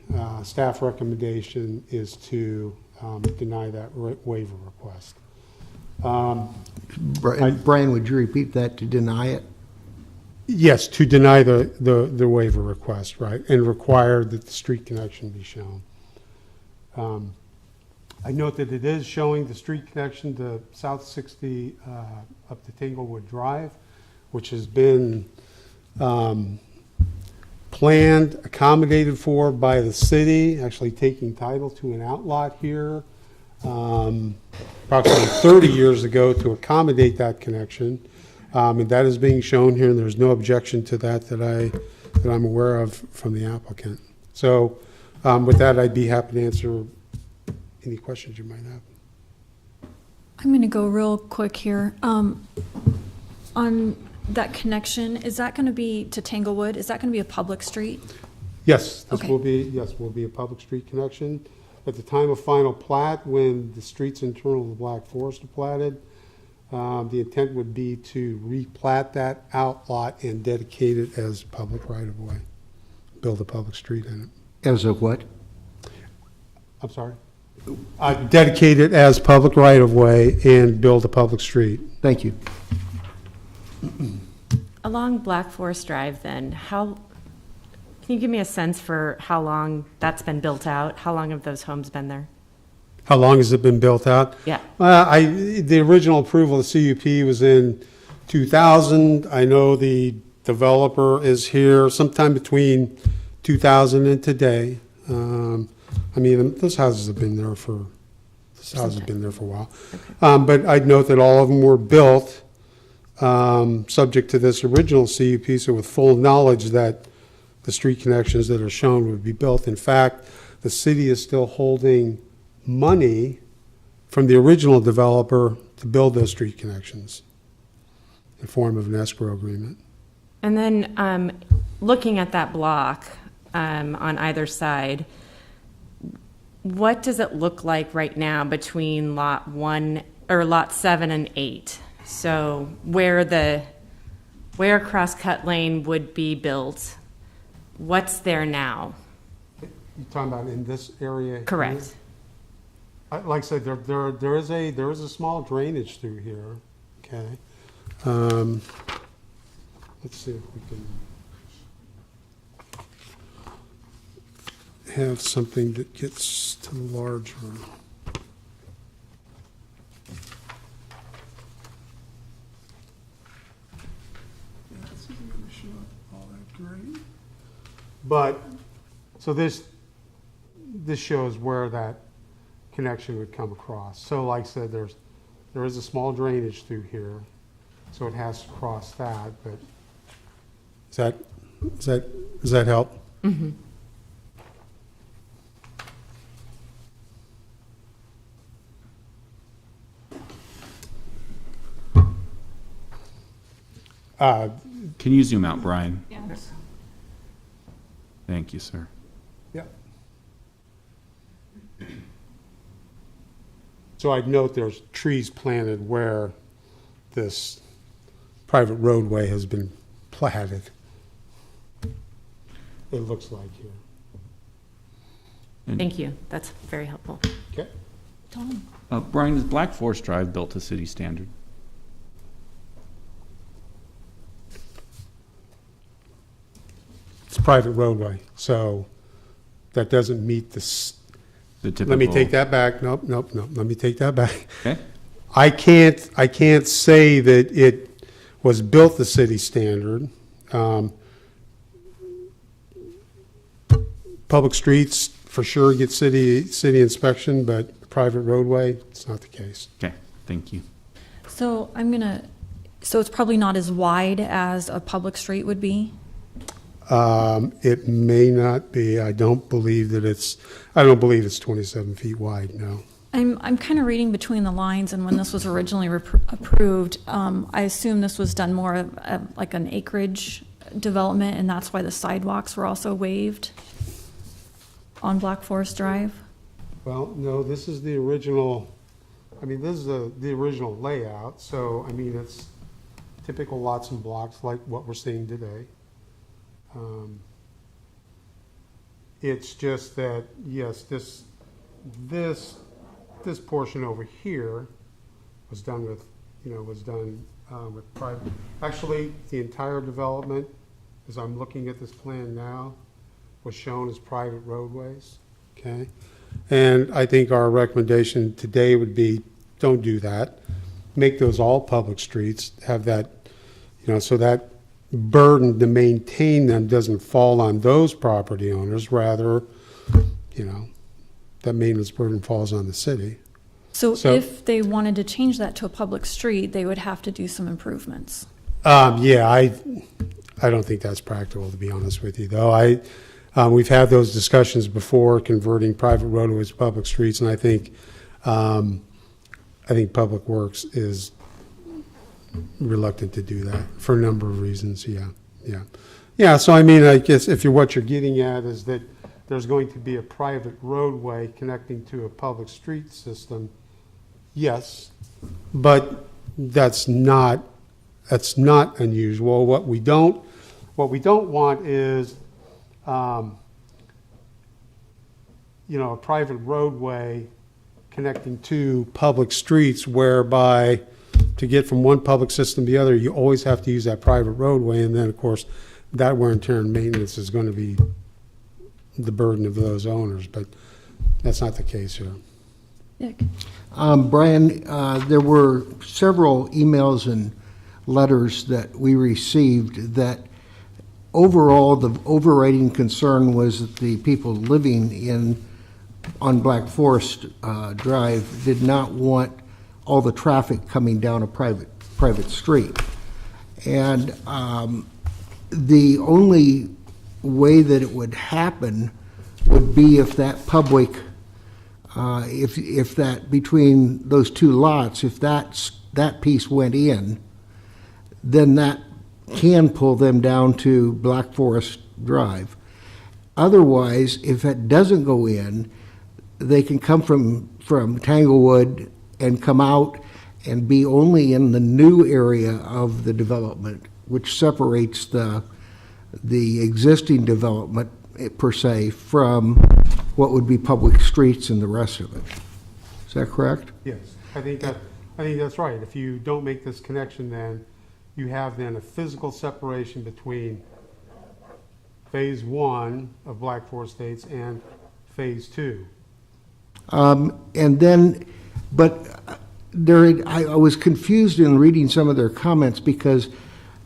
staff recommendation is to deny that waiver request. Brian, would you repeat that, to deny it? Yes, to deny the waiver request, right, and require that the street connection be shown. I note that it is showing the street connection to South 60 up to Tanglewood Drive, which has been planned, accommodated for by the city, actually taking title to an outlot here approximately 30 years ago to accommodate that connection. And that is being shown here, and there's no objection to that I'm aware of from the applicant. So with that, I'd be happy to answer any questions you might have. I'm going to go real quick here. On that connection, is that going to be to Tanglewood? Is that going to be a public street? Yes, this Okay. will be a public street connection. At the time of final plat, when the streets internal to the Black Forest are platted, the intent would be to replat that outlot and dedicate it as public right-of-way, build a public street in it. As of what? I'm sorry? Dedicate it as public right-of-way and build a public street. Thank you. Along Black Forest Drive, then, can you give me a sense for how long that's been built out? How long have those homes been there? How long has it been built out? Yeah. The original approval of the CUP was in 2000. I know the developer is here sometime between 2000 and today. I mean, those houses have been there for a while. Okay. But I'd note that all of them were built subject to this original CUP, so with full knowledge that the street connections that are shown would be built. In fact, the city is still holding money from the original developer to build those street connections in form of an escrow agreement. And then looking at that block on either side, what does it look like right now between lot 7 and 8? So where Crosscut Lane would be built, what's there now? You talking about in this area? here? Correct. Like I said, there is a small drainage through here, okay? Let's see if we can have something that gets to larger. This isn't gonna show up all that great. But, so this shows where that connection would come across. So like I said, there is a small drainage through here, so it has to cross that, but does that help? Mm-hmm. Can you zoom out, Brian? Yes. Thank you, sir. Yeah. So I'd note there's trees planted where this private roadway has been platted. It looks like here. Thank you. That's very helpful. Okay. Tom? Brian, is Black Forest Drive built to city standard? It's a private roadway, so that doesn't meet this. The typical. Let me take that back. Nope. Let me take that back. Okay. I can't say that it was built to city standard. Public streets for sure get city inspection, but private roadway, it's not the case. Okay, thank you. So so it's probably not as wide as a public street would be? It may not be. I don't believe it's 27 feet wide, no. I'm kind of reading between the lines, and when this was originally approved, I assume this was done more of like an acreage development, and that's why the sidewalks were also waived on Black Forest Drive. Well, no, this is the original, this is the original layout, so, it's typical lots and blocks like what we're seeing today. It's just that, yes, this portion over here was done with, with private. Actually, the entire development, as I'm looking at this plan now, was shown as private roadways, okay? And I think our recommendation today would be, don't do that. Make those all public streets, have that, so that burden to maintain them doesn't fall on those property owners, rather, that maintenance burden falls on the city. So if they wanted to change that to a public street, they would have to do some improvements. Yeah, I don't think that's practical, to be honest with you, though. We've had those discussions before, converting private roadways to public streets, and I think Public Works is reluctant to do that for a number of reasons. Yeah. So I guess if what you're getting at is that there's going to be a private roadway connecting to a public street system, yes, but that's not unusual. What we don't want is a private roadway connecting to public streets whereby to get from one public system to the other, you always have to use that private roadway, and then, of course, that wear and tear and maintenance is going to be the burden of those owners, but that's not the case here. Dick? Brian, there were several emails and letters that we received that overall the overriding concern was that the people living on Black Forest Drive did not want all the traffic coming down a private street. And the only way that it would happen would be if that public, if that between those two lots, if that piece went in, then that can pull them down to Black Forest Drive. Otherwise, if it doesn't go in, they can come from Tanglewood and come out and be only in the new area of the development, which separates the existing development per se from what would be public streets and the rest of it. Is that correct? Yes, I think that's right. If you don't make this connection, then you have then a physical separation between phase one of Black Forest Estates and phase two. And then, but I was confused in reading some of their comments because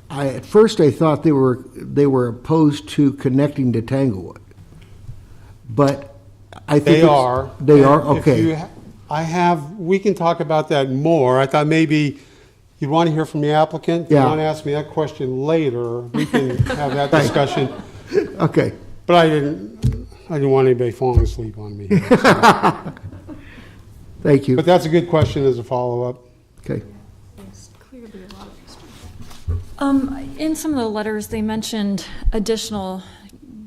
at first I thought they were opposed to connecting to Tanglewood. But I think They are. They are? And if Okay. we can talk about that more. I thought maybe you'd want to hear from the applicant. If you Yeah. want to ask me that question later, we can have that discussion. Okay. But I didn't want anybody falling asleep on me. Here, so. Thank you. But that's a good question as a follow-up. Okay. In some of the letters, they mentioned additional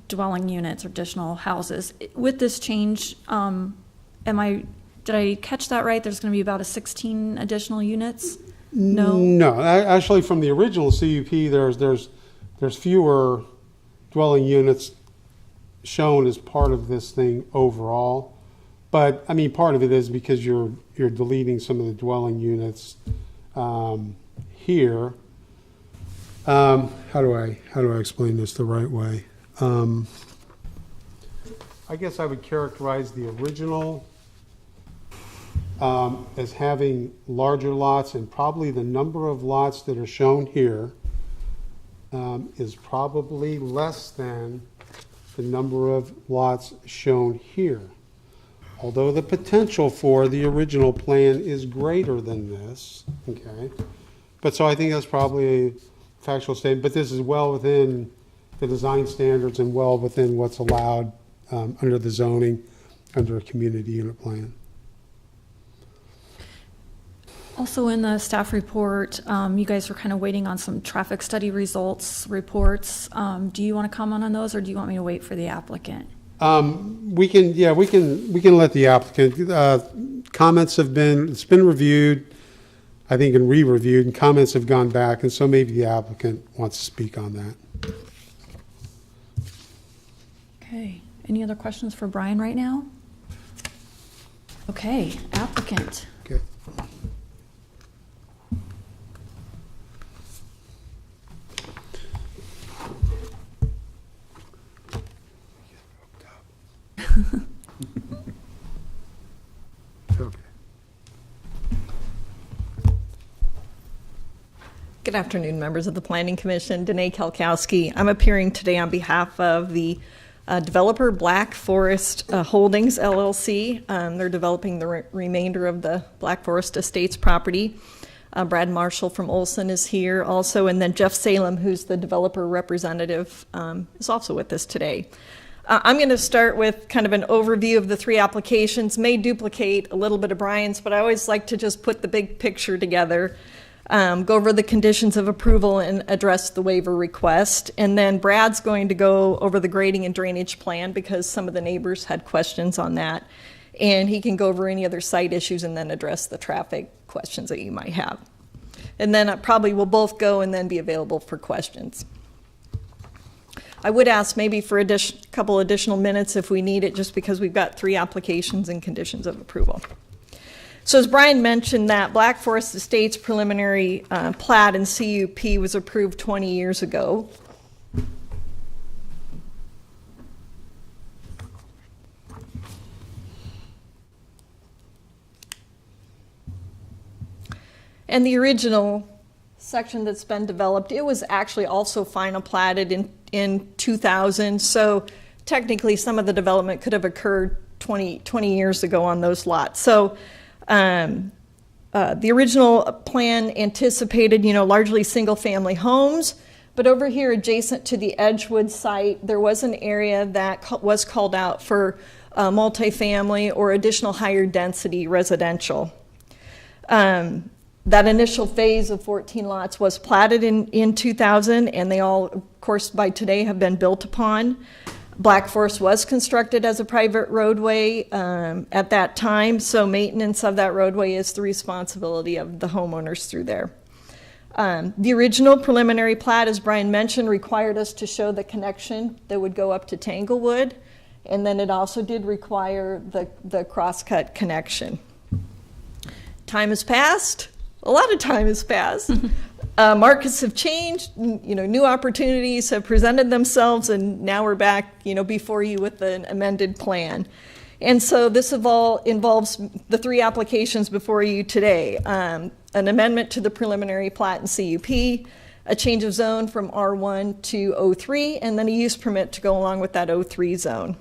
dwelling units or additional houses. With this change, did I catch that right? There's going to be about 16 additional units? No? No, actually, from the original CUP, there's fewer dwelling units shown as part of this thing overall. But, I mean, part of it is because you're deleting some of the dwelling units here. How do I explain this the right way? I guess I would characterize the original as having larger lots, and probably the number of lots that are shown here is probably less than the number of lots shown here. Although the potential for the original plan is greater than this, okay? But so I think that's probably a factual statement, but this is well within the design standards and well within what's allowed under the zoning, under a community unit plan. Also in the staff report, you guys were kind of waiting on some traffic study reports. Do you want to comment on those, or do you want me to wait for the applicant? We can let the applicant, it's been reviewed, I think, and re-reviewed, and comments have gone back, and so maybe the applicant wants to speak on that. Okay, any other questions for Brian right now? Okay, applicant. Okay. Okay. Good afternoon, members of the Planning Commission. Danae Kalkowski. I'm appearing today on behalf of the developer Black Forest Holdings, LLC. They're developing the remainder of the Black Forest Estates property. Brad Marshall from Olson is here also, and then Jeff Salem, who's the developer representative, is also with us today. I'm going to start with kind of an overview of the three applications, may duplicate a little bit of Brian's, but I always like to just put the big picture together, go over the conditions of approval and address the waiver request. And then Brad's going to go over the grading and drainage plan because some of the neighbors had questions on that. And he can go over any other site issues and then address the traffic questions that you might have. And then probably we'll both go and then be available for questions. I would ask maybe for a couple additional minutes if we need it, just because we've got three applications and conditions of approval. So as Brian mentioned, that Black Forest Estates preliminary plat and CUP was approved 20 years ago. And the original section that's been developed, it was actually also final platted in 2000. So technically some of the development could have occurred 20 years ago on those lots. So the original plan anticipated, largely single family homes, but over here adjacent to the Edgewood site, there was an area that was called out for multifamily or additional higher density residential. That initial phase of 14 lots was platted in 2000, and they all, of course, by today have been built upon. Black Forest was constructed as a private roadway at that time, so maintenance of that roadway is the responsibility of the homeowners through there. The original preliminary plat, as Brian mentioned, required us to show the connection that would go up to Tanglewood, And then it also did require the crosscut connection. Time has passed. A lot of time has passed. Markets have changed. New opportunities have presented themselves, and now we're back, before you with an amended plan. And so this involves the three applications before you today. An amendment to the preliminary plat and CUP, a change of zone from R1 to O3, and then a use permit to go along with that O3 zone.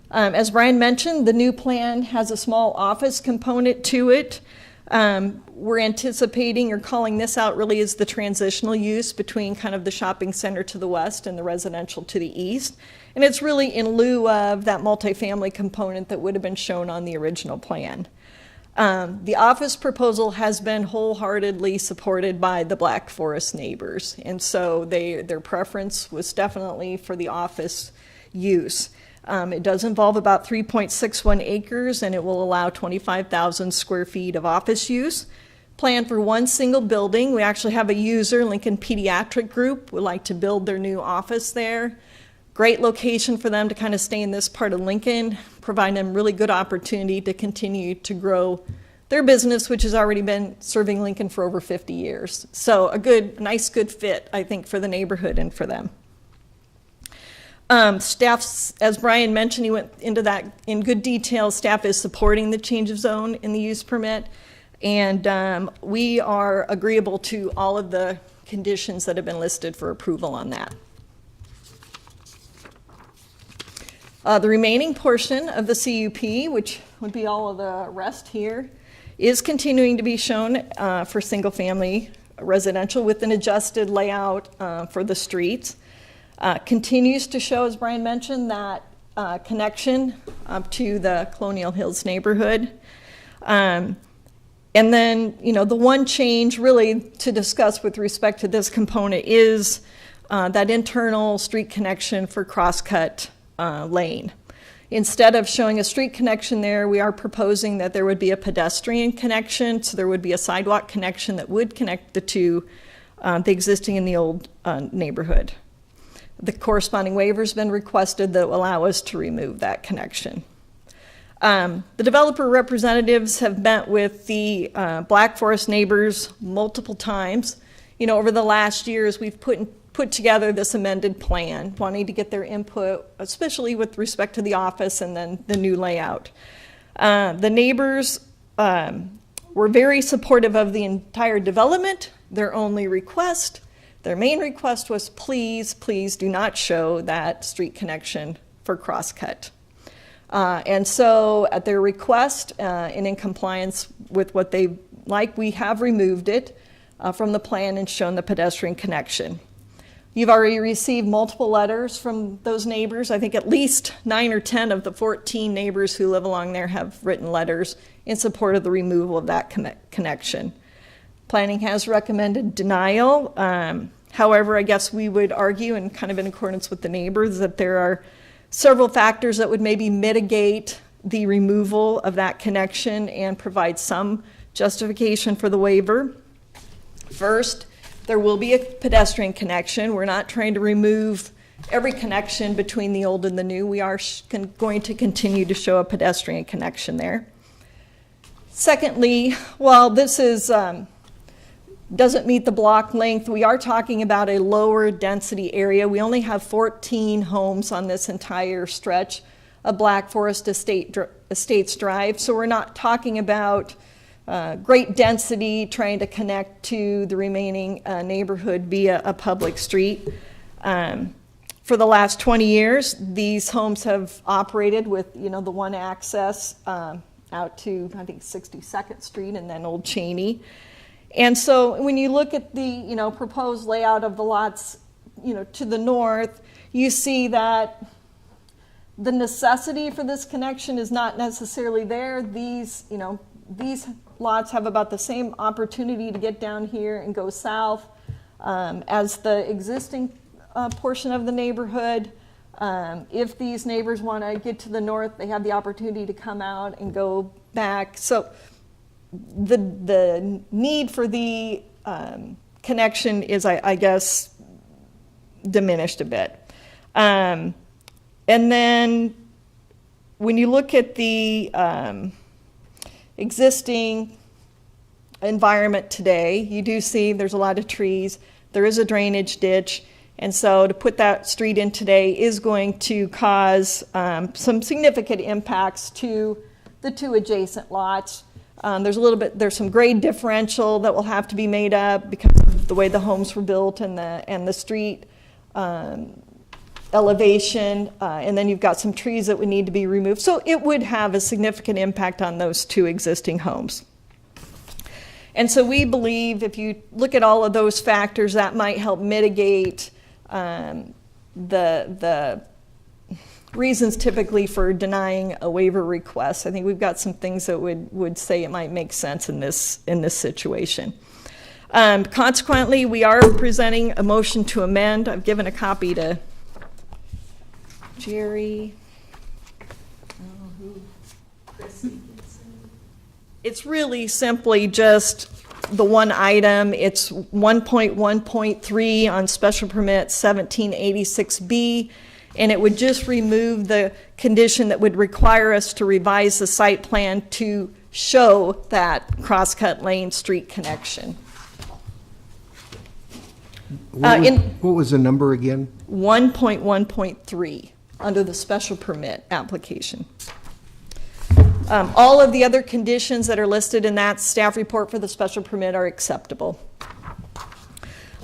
As Brian mentioned, the new plan has a small office component to it. We're anticipating or calling this out really as the transitional use between kind of the shopping center to the west and the residential to the east. And it's really in lieu of that multifamily component that would have been shown on the original plan. The office proposal has been wholeheartedly supported by the Black Forest neighbors. And so their preference was definitely for the office use. It does involve about 3.61 acres, and it will allow 25,000 square feet of office use. Planned for one single building. We actually have a user, Lincoln Pediatric Group, would like to build their new office there. Great location for them to kind of stay in this part of Lincoln, provide them really good opportunity to continue to grow their business, which has already been serving Lincoln for over 50 years. So a nice good fit, I think, for the neighborhood and for them. Staff, as Brian mentioned, he went into that in good detail. Staff is supporting the change of zone in the use permit, and we are agreeable to all of the conditions that have been listed for approval on that. The remaining portion of the CUP, which would be all of the rest here, is continuing to be shown for single-family residential with an adjusted layout for the streets. Continues to show, as Brian mentioned, that connection up to the Colonial Hills neighborhood. And then, the one change really to discuss with respect to this component is that internal street connection for crosscut lane. Instead of showing a street connection there, we are proposing that there would be a pedestrian connection, so there would be a sidewalk connection that would connect the two, the existing and the old neighborhood. The corresponding waiver has been requested that will allow us to remove that connection. The developer representatives have met with the Black Forest neighbors multiple times. Over the last years, we've put together this amended plan, wanting to get their input, especially with respect to the office and then the new layout. The neighbors were very supportive of the entire development. Their only request, their main request was please, please do not show that street connection for crosscut. And so at their request and in compliance with what they like, we have removed it from the plan and shown the pedestrian connection. You've already received multiple letters from those neighbors. I think at least 9 or 10 of the 14 neighbors who live along there have written letters in support of the removal of that connection. Planning has recommended denial. However, I guess we would argue, and kind of in accordance with the neighbors, that there are several factors that would maybe mitigate the removal of that connection and provide some justification for the waiver. First, there will be a pedestrian connection. We're not trying to remove every connection between the old and the new. We are going to continue to show a pedestrian connection there. Secondly, while this is doesn't meet the block length, we are talking about a lower density area. We only have 14 homes on this entire stretch of Black Forest Estates Drive, so we're not talking about great density trying to connect to the remaining neighborhood via a public street. For the last 20 years, these homes have operated with the one access out to, I think, 62nd Street and then Old Cheney. And so when you look at the proposed layout of the lots to the north, you see that the necessity for this connection is not necessarily there. These lots have about the same opportunity to get down here and go south as the existing portion of the neighborhood. If these neighbors want to get to the north, they have the opportunity to come out and go back. So the need for the connection is, I guess, diminished a bit. And then when you look at the existing environment today, you do see there's a lot of trees. There is a drainage ditch. And so to put that street in today is going to cause some significant impacts to the two adjacent lots. There's some grade differential that will have to be made up because of the way the homes were built and the street elevation. And then you've got some trees that would need to be removed. So it would have a significant impact on those two existing homes. And so we believe if you look at all of those factors, that might help mitigate the reasons typically for denying a waiver request. I think we've got some things that would say it might make sense in this situation. Consequently, we are presenting a motion to amend. I've given a copy to Jerry. It's really simply just the one item. It's 1.1.3 on special permit 1786B, and it would just remove the condition that would require us to revise the site plan to show that crosscut lane street connection. What was the number again? 1.1.3 under the special permit application. All of the other conditions that are listed in that staff report for the special permit are acceptable.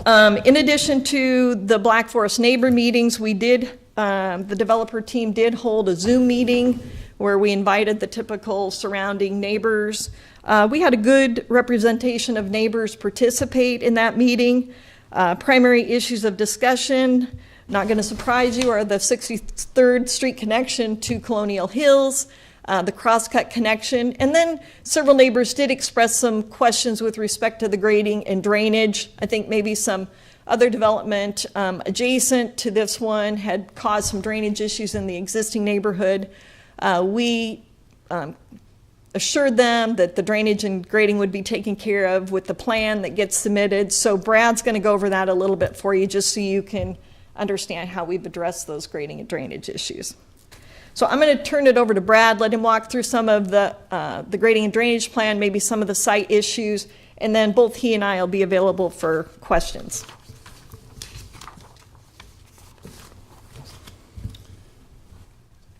In addition to the Black Forest neighbor meetings, the developer team did hold a Zoom meeting where we invited the typical surrounding neighbors. We had a good representation of neighbors participate in that meeting. Primary issues of discussion, not going to surprise you, are the 63rd Street connection to Colonial Hills, the crosscut connection, and then several neighbors did express some questions with respect to the grading and drainage. I think maybe some other development adjacent to this one had caused some drainage issues in the existing neighborhood. We assured them that the drainage and grading would be taken care of with the plan that gets submitted. So Brad's going to go over that a little bit for you just so you can understand how we've addressed those grading and drainage issues. So I'm going to turn it over to Brad, let him walk through some of the grading and drainage plan, maybe some of the site issues, and then both he and I will be available for questions.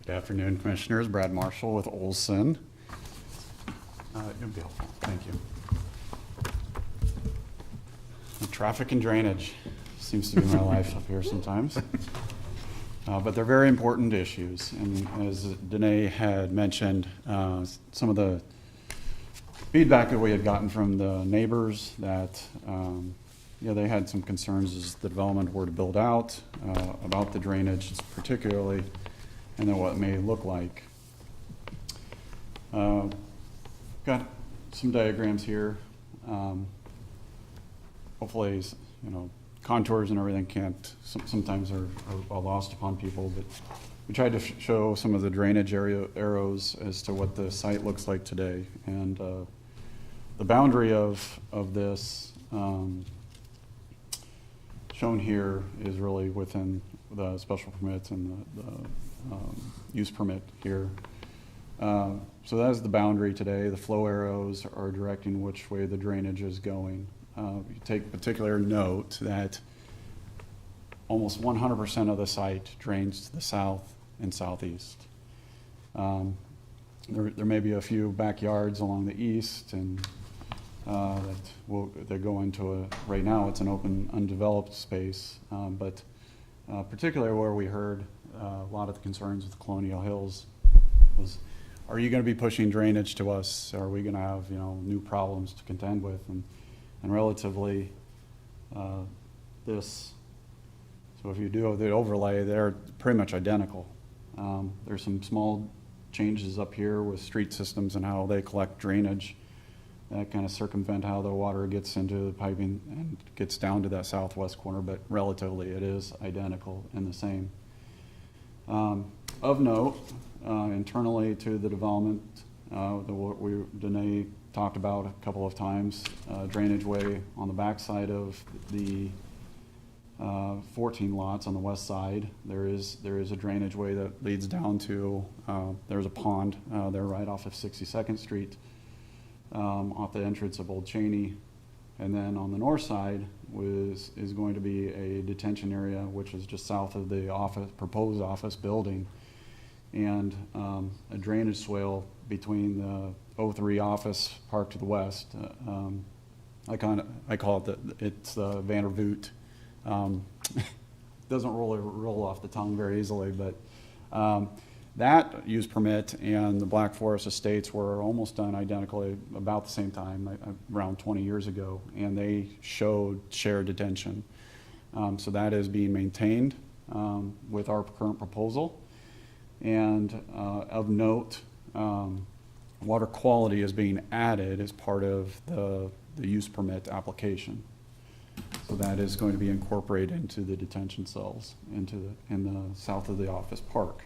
Good afternoon, Commissioners. Brad Marshall with Olson. It'll be helpful. Thank you. Traffic and drainage seems to be my life up here sometimes. But they're very important issues. And as Danae had mentioned, some of the feedback that we had gotten from the neighbors that they had some concerns as the development were to build out about the drainage, particularly, and then what it may look like. Got some diagrams here. Hopefully, contours and everything sometimes are lost upon people, but we tried to show some of the drainage arrows as to what the site looks like today. And the boundary of this shown here is really within the special permits and the use permit here. So that is the boundary today. The flow arrows are directing which way the drainage is going. You take particular note that almost 100% of the site drains to the south and southeast. There may be a few backyards along the east, and that go into right now it's an open, undeveloped space. But particularly where we heard a lot of the concerns with Colonial Hills was, are you going to be pushing drainage to us? Are we going to have new problems to contend with? And relatively, so if you do the overlay, they're pretty much identical. There's some small changes up here with street systems and how they collect drainage that kind of circumvent how the water gets into the piping and gets down to that southwest corner, but relatively it is identical and the same. Of note, internally to the development, what Danae talked about a couple of times, drainage way on the backside of the 14 lots on the west side. There is a drainage way that leads down to, there's a pond there right off of 62nd Street, off the entrance of Old Cheney. And then on the north side is going to be a detention area, which is just south of the proposed office building, and a drainage swale between the 03 office park to the west. I call it it's the Vandervoot. Doesn't roll off the tongue very easily, but that use permit and the Black Forest Estates were almost done identically about the same time, around 20 years ago, and they showed shared detention. So that is being maintained with our current proposal. And of note, water quality is being added as part of the use permit application. So that is going to be incorporated into the detention cells in the south of the office park.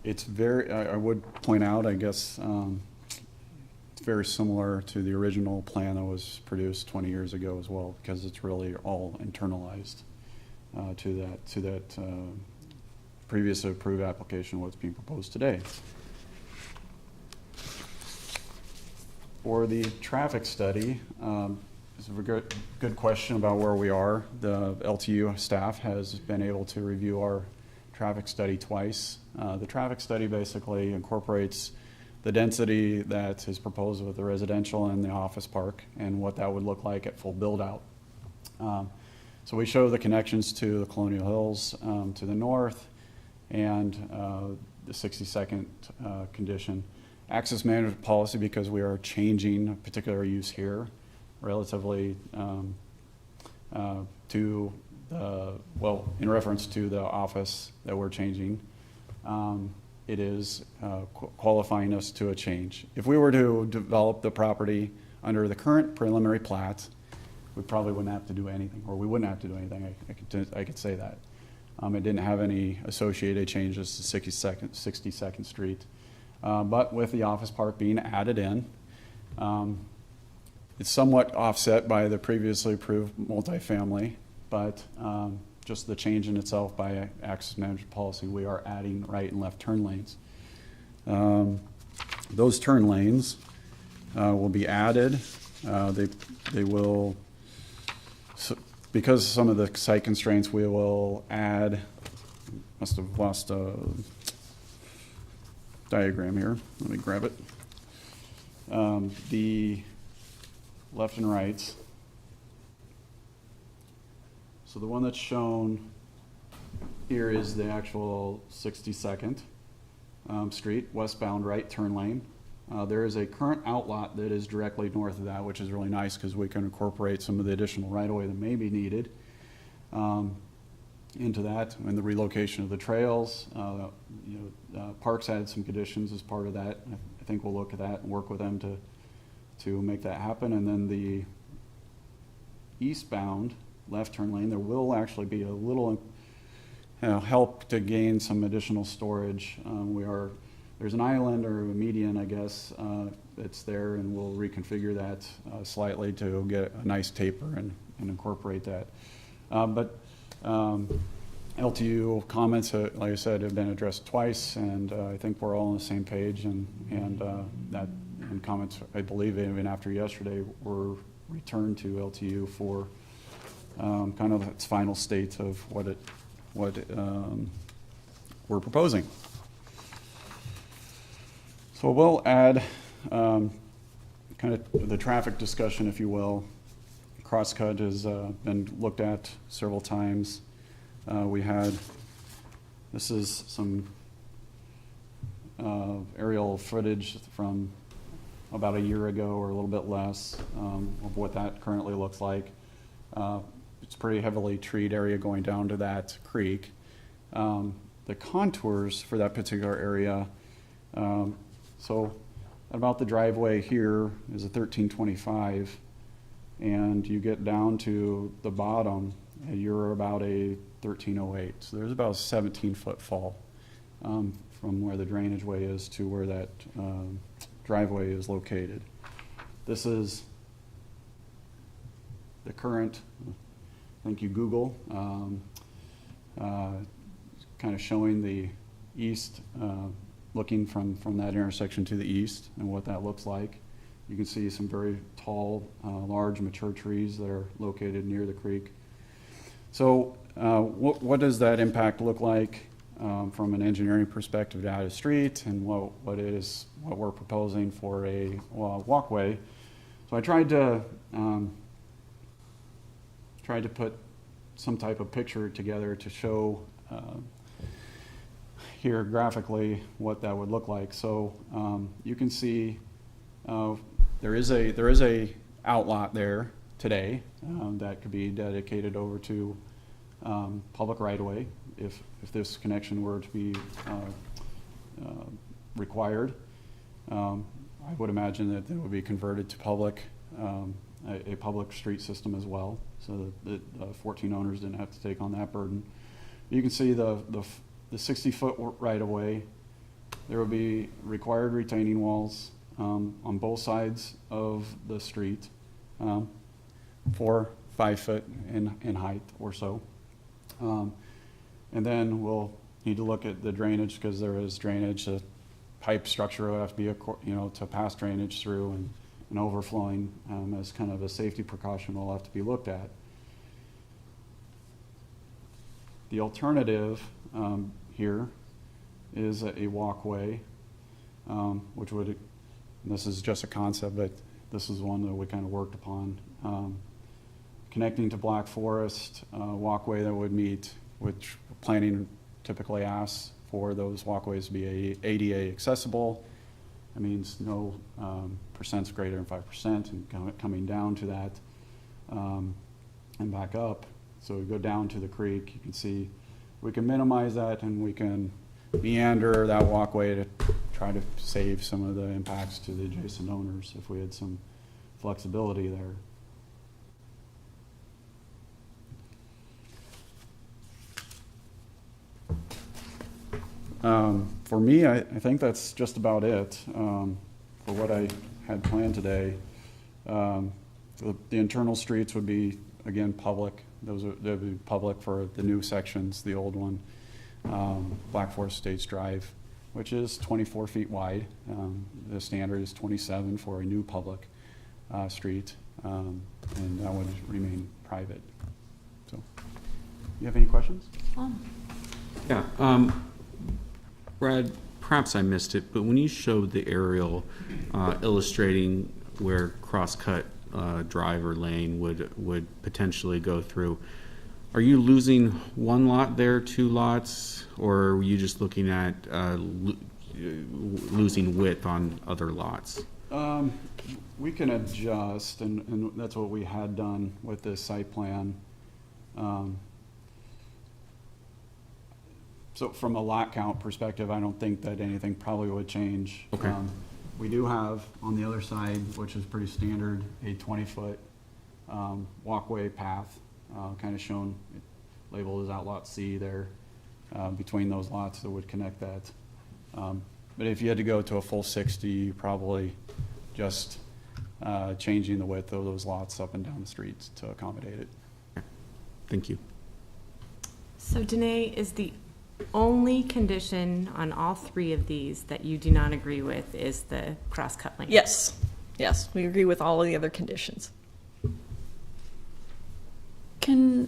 It's very, I would point out, I guess, it's very similar to the original plan that was produced 20 years ago as well, because it's really all internalized to that previously approved application, what's being proposed today. For the traffic study, it's a good question about where we are. The LTU staff has been able to review our traffic study twice. The traffic study basically incorporates the density that is proposed with the residential and the office park and what that would look like at full build out. So we show the connections to the Colonial Hills to the north and the 62nd condition. Access management policy, because we are changing a particular use here relatively to in reference to the office that we're changing. It is qualifying us to a change. If we were to develop the property under the current preliminary plat, we probably wouldn't have to do anything, or we wouldn't have to do anything. I could say that. It didn't have any associated changes to 62nd Street. But with the office park being added in, it's somewhat offset by the previously approved multifamily, but just the change in itself by access management policy, we are adding right and left turn lanes. Those turn lanes will be added. They will, because of some of the site constraints, we will add, must have lost a diagram here. Let me grab it. The left and right. So the one that's shown here is the actual 62nd Street, westbound right turn lane. There is a current outlot that is directly north of that, which is really nice because we can incorporate some of the additional right-of-way that may be needed into that, and the relocation of the trails. Parks had some conditions as part of that. I think we'll look at that and work with them to make that happen. And then the eastbound left turn lane, there will actually be a little help to gain some additional storage. There's an island or a median, I guess, that's there, and we'll reconfigure that slightly to get a nice taper and incorporate that. But LTU comments, like I said, have been addressed twice, and I think we're all on the same page, and comments, I believe, even after yesterday, were returned to LTU for kind of its final state of what we're proposing. So we'll add kind of the traffic discussion, if you will. Crosscut has been looked at several times. This is some aerial footage from about a year ago or a little bit less of what that currently looks like. It's pretty heavily treed area going down to that creek. The contours for that particular area, so about the driveway here is a 1325, and you get down to the bottom and you're about a 1308. So there's about a 17-foot fall from where the drainage way is to where that driveway is located. This is the current, thank you Google, kind of showing the east, looking from that intersection to the east and what that looks like. You can see some very tall, large mature trees that are located near the creek. So what does that impact look like from an engineering perspective down the street, and what we're proposing for a walkway? So I tried to put some type of picture together to show here graphically what that would look like. So you can see there is a outlot there today that could be dedicated over to public right-of-way if this connection were to be required. I would imagine that it would be converted to public, a public street system as well, so that 14 owners didn't have to take on that burden. You can see the 60-foot right-of-way. There will be required retaining walls on both sides of the street, 4 or 5 foot in height or so. And then we'll need to look at the drainage, because there is drainage. The pipe structure will have to be, to pass drainage through, and overflowing as kind of a safety precaution will have to be looked at. The alternative here is a walkway, which would, and this is just a concept, but this is one that we kind of worked upon. Connecting to Black Forest, walkway that would meet, which planning typically asks for those walkways to be ADA accessible. That means no percents greater than 5%, and coming down to that and back up. So we go down to the creek. You can see we can minimize that, and we can meander that walkway to try to save some of the impacts to the adjacent owners if we had some flexibility there. For me, I think that's just about it for what I had planned today. The internal streets would be, again, public. They'd be public for the new sections. The old one, Black Forest Estates Drive, which is 24 feet wide. The standard is 27 for a new public street, and that would remain private. So, you have any questions? Yeah. Brad, perhaps I missed it, but when you showed the aerial illustrating where Crosscut Drive or lane would potentially go through, are you losing one lot there, 2 lots, or are you just looking at losing width on other lots? We can adjust, and that's what we had done with this site plan. So from a lot count perspective, I don't think that anything probably would change. Okay. We do have on the other side, which is pretty standard, a 20-foot walkway path, kind of shown, labeled as Outlot C there, between those lots that would connect that. But if you had to go to a full 60, you probably just changing the width of those lots up and down the streets to accommodate it. Thank you. So Danae, is the only condition on all 3 of these that you do not agree with is the cross-cut lane? Yes, we agree with all of the other conditions. Can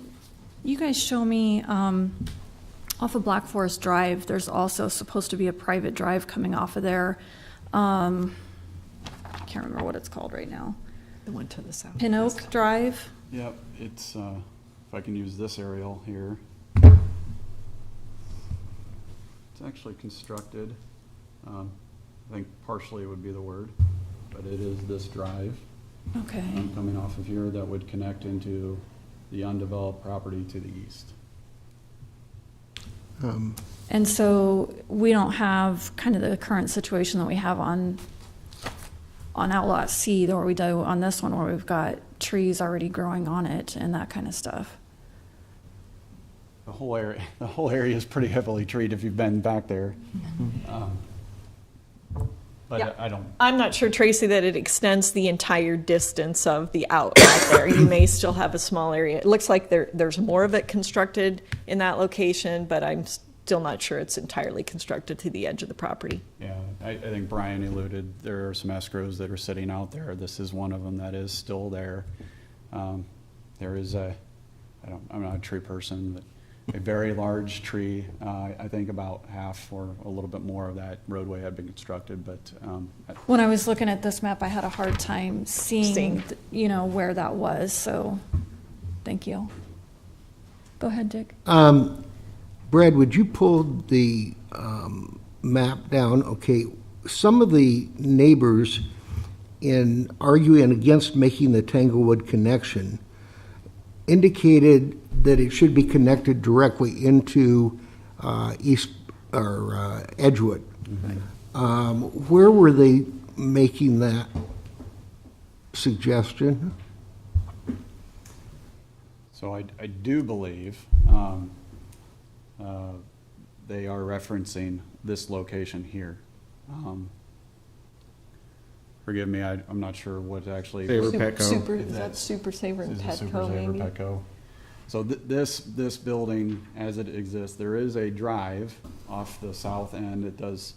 you guys show me, off of Black Forest Drive, there's also supposed to be a private drive coming off of there. I can't remember what it's called right now. The one to the south. Pin Oak Drive? Yep, it's, if I can use this aerial here. It's actually constructed, I think partially would be the word, but it is this drive. Okay. Coming off of here that would connect into the undeveloped property to the east. And so we don't have kind of the current situation that we have on Outlot C, or we do on this one, where we've got trees already growing on it and that kind of stuff. The whole area is pretty heavily treed if you've been back there. but Yeah. I don't, I'm not sure, Tracy, that it extends the entire distance of the outlet there. You may still have a small area. It looks like there's more of it constructed in that location, but I'm still not sure it's entirely constructed to the edge of the property. yeah, I think Brian alluded, there are some escrows that are sitting out there. This is one of them that is still there. There is I'm not a tree person, but a very large tree, I think about half or a little bit more of that roadway had been constructed, but, When I was looking at this map, I had a hard time seeing, where that was, so thank you. Go ahead, Dick. Brad, would you pull the map down? Okay, some of the neighbors in arguing against making the Tanglewood connection indicated that it should be connected directly into East or Edgewood. Where were they making that suggestion? so I do believe, they are referencing this location here. Forgive me, I'm not sure what actually. Favor Petco. Is that Super Saver and Is it Super Petco, Saver maybe? Petco? So this building, as it exists, there is a drive off the south end. It does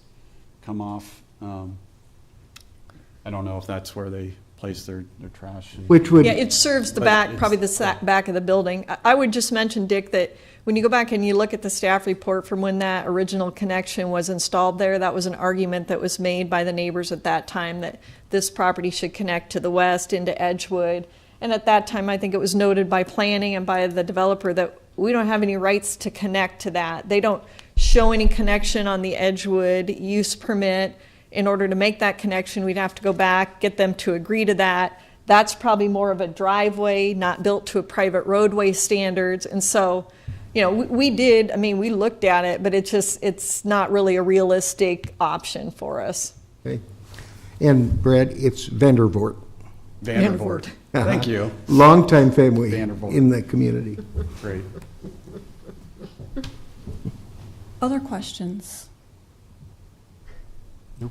come off, I don't know if that's where they place their trash. Which would, Yeah, it serves the But back, it's- probably the back of the building. I would just mention, Dick, that when you go back and you look at the staff report from when that original connection was installed there, that was an argument that was made by the neighbors at that time that this property should connect to the west into Edgewood. And at that time, I think it was noted by planning and by the developer that we don't have any rights to connect to that. They don't show any connection on the Edgewood use permit. In order to make that connection, we'd have to go back, get them to agree to that. That's probably more of a driveway, not built to a private roadway standards. And so, we looked at it, but it's not really a realistic option for us. okay. And Brad, it's Vandervoort. Vandervoort. Thank you. Longtime family Vandervoort. in the community. Great. Other questions? No.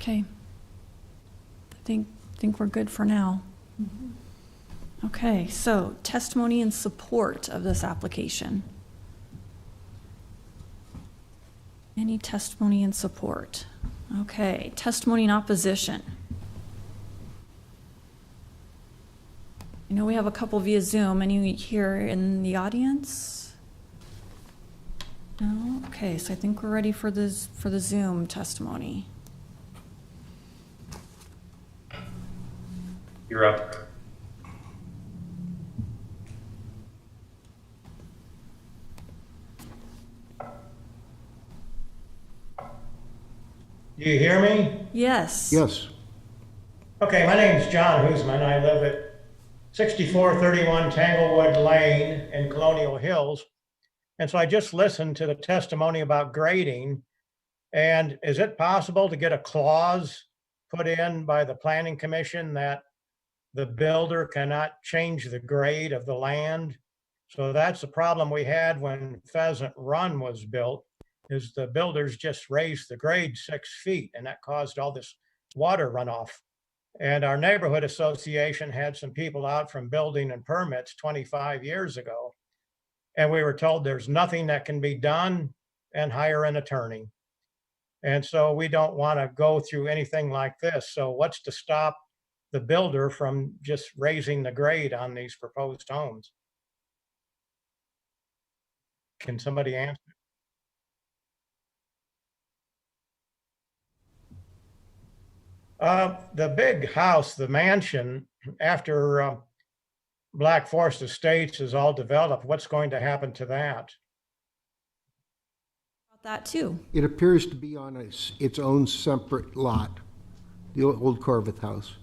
Okay. I think we're good for now. Okay, so testimony in support of this application. Any testimony in support? Okay, testimony in opposition. I know we have a couple via Zoom. Any here in the audience? No? Okay, so I think we're ready for the Zoom testimony. You're up. You hear me? Yes. Yes. Okay, my name's John Hoosman. I live at 6431 Tanglewood Lane in Colonial Hills. And so I just listened to the testimony about grading. And is it possible to get a clause put in by the Planning Commission that the builder cannot change the grade of the land? So that's the problem we had when Pheasant Run was built, is the builders just raised the grade 6 feet, and that caused all this water runoff. And our neighborhood association had some people out from building and permits 25 years ago. And we were told there's nothing that can be done and hire an attorney. And so we don't want to go through anything like this. So what's to stop the builder from just raising the grade on these proposed homes? Can somebody answer? The big house, the mansion, after Black Forest Estates is all developed, what's going to happen to that? About that too. It appears to be on its own separate lot, the old Corvette house.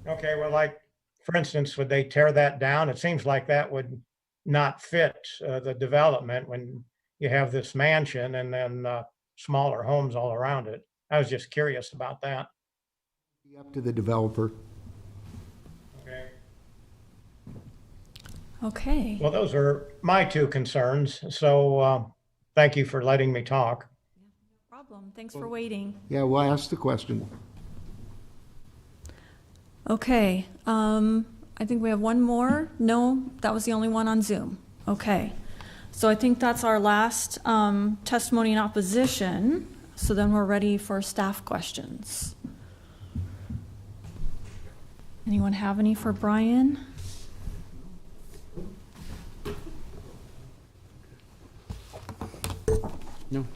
Okay, well, like, for instance, would they tear that down? It seems like that would not fit the development when you have this mansion and then smaller homes all around it. I was just curious about that. Be up to the developer. Okay. Okay. Well, those are my two concerns. So thank you for letting me talk. No problem. Thanks for waiting. Yeah, we'll ask the question. Okay, I think we have one more. No, that was the only one on Zoom. Okay, so I think that's our last testimony in opposition. So then we're ready for staff questions. Anyone have any for Brian? No.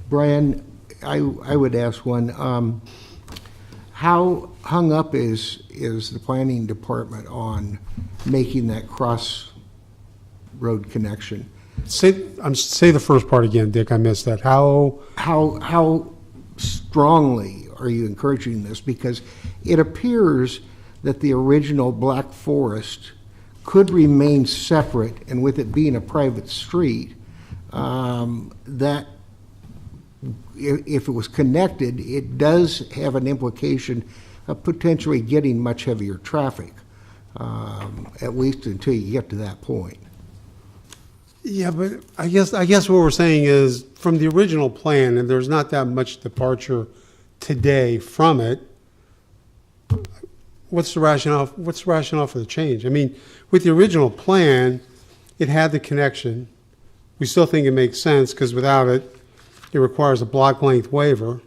Brian, I would ask one. How hung up is the planning department on making that cross-road connection? Say the first part again, Dick. I missed that. How strongly are you encouraging this? Because it appears that the original Black Forest could remain separate, and with it being a private street, that if it was connected, it does have an implication of potentially getting much heavier traffic, at least until you get to that point. Yeah, but I guess what we're saying is from the original plan, and there's not that much departure today from it. What's the rationale? What's the rationale for the change? I mean, with the original plan, it had the connection. We still think it makes sense because without it, it requires a block length waiver.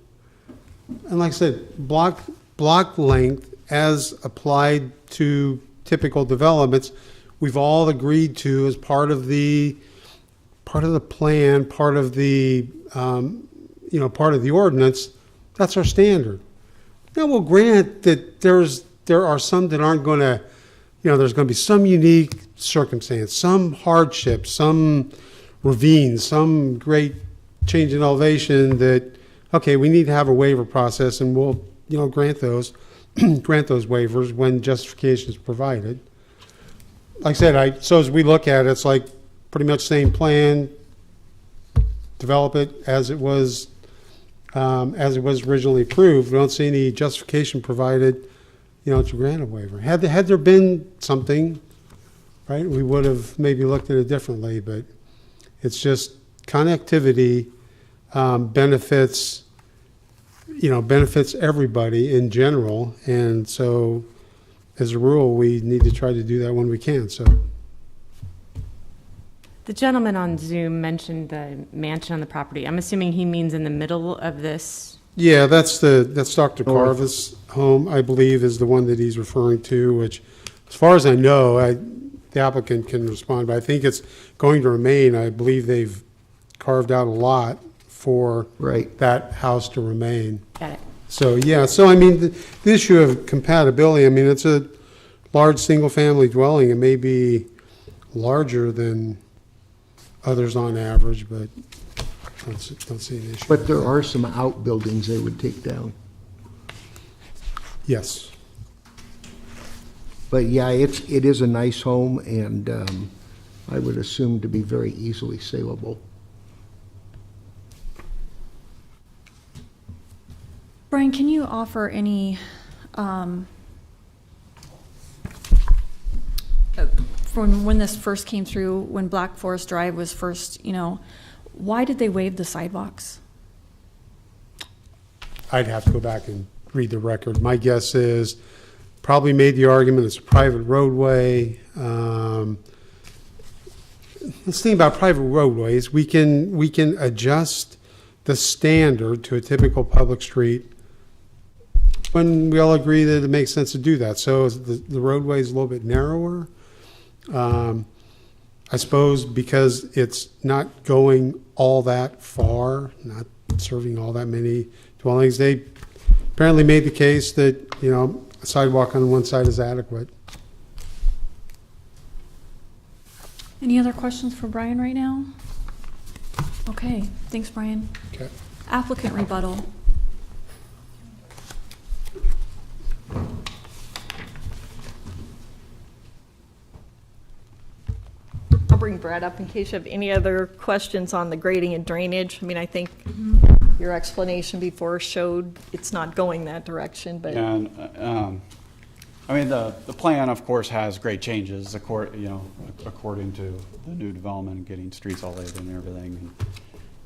And like I said, block length as applied to typical developments, we've all agreed to as part of the plan, part of the ordinance. That's our standard. Now we'll grant that there are some that aren't going to, there's going to be some unique circumstance, some hardship, some ravine, some great change in elevation that, okay, we need to have a waiver process, and we'll, grant those waivers when justification is provided. Like I said, so as we look at it, it's like pretty much same plan, develop it as it was originally approved. We don't see any justification provided, to grant a waiver. Had there been something, right, we would have maybe looked at it differently, but it's just connectivity benefits everybody in general, and so as a rule, we need to try to do that when we can. So, The gentleman on Zoom mentioned the mansion on the property. I'm assuming he means in the middle of this. yeah, that's Dr. Carva's home, I believe, is the one that he's referring to. Which, as far as I know, the applicant can respond, but I think it's going to remain. I believe they've carved out a lot for that house to remain. Got it. So, yeah, I mean, the issue of compatibility, I mean, it's a large single-family dwelling. It may be larger than others on average, but don't see an issue. But there are some outbuildings they would take down. Yes. But yeah, it is a nice home, and I would assume to be very easily saleable. Brian, can you offer any, from when this first came through, when Black Forest Drive was first, why did they waive the sidewalks? I'd have to go back and read the record. My guess is probably made the argument it's a private roadway. Let's think about private roadways. We can adjust the standard to a typical public street when we all agree that it makes sense to do that. So the roadway is a little bit narrower. I suppose because it's not going all that far, not serving all that many dwellings, they apparently made the case that, a sidewalk on one side is adequate. Any other questions for Brian right now? Okay, thanks, Brian. Okay. Applicant rebuttal. I'll bring Brad up in case you have any other questions on the grading and drainage. I mean, I think your explanation before showed it's not going that direction, but. And I mean, the plan, of course, has great changes, according to the new development and getting streets all laid and everything.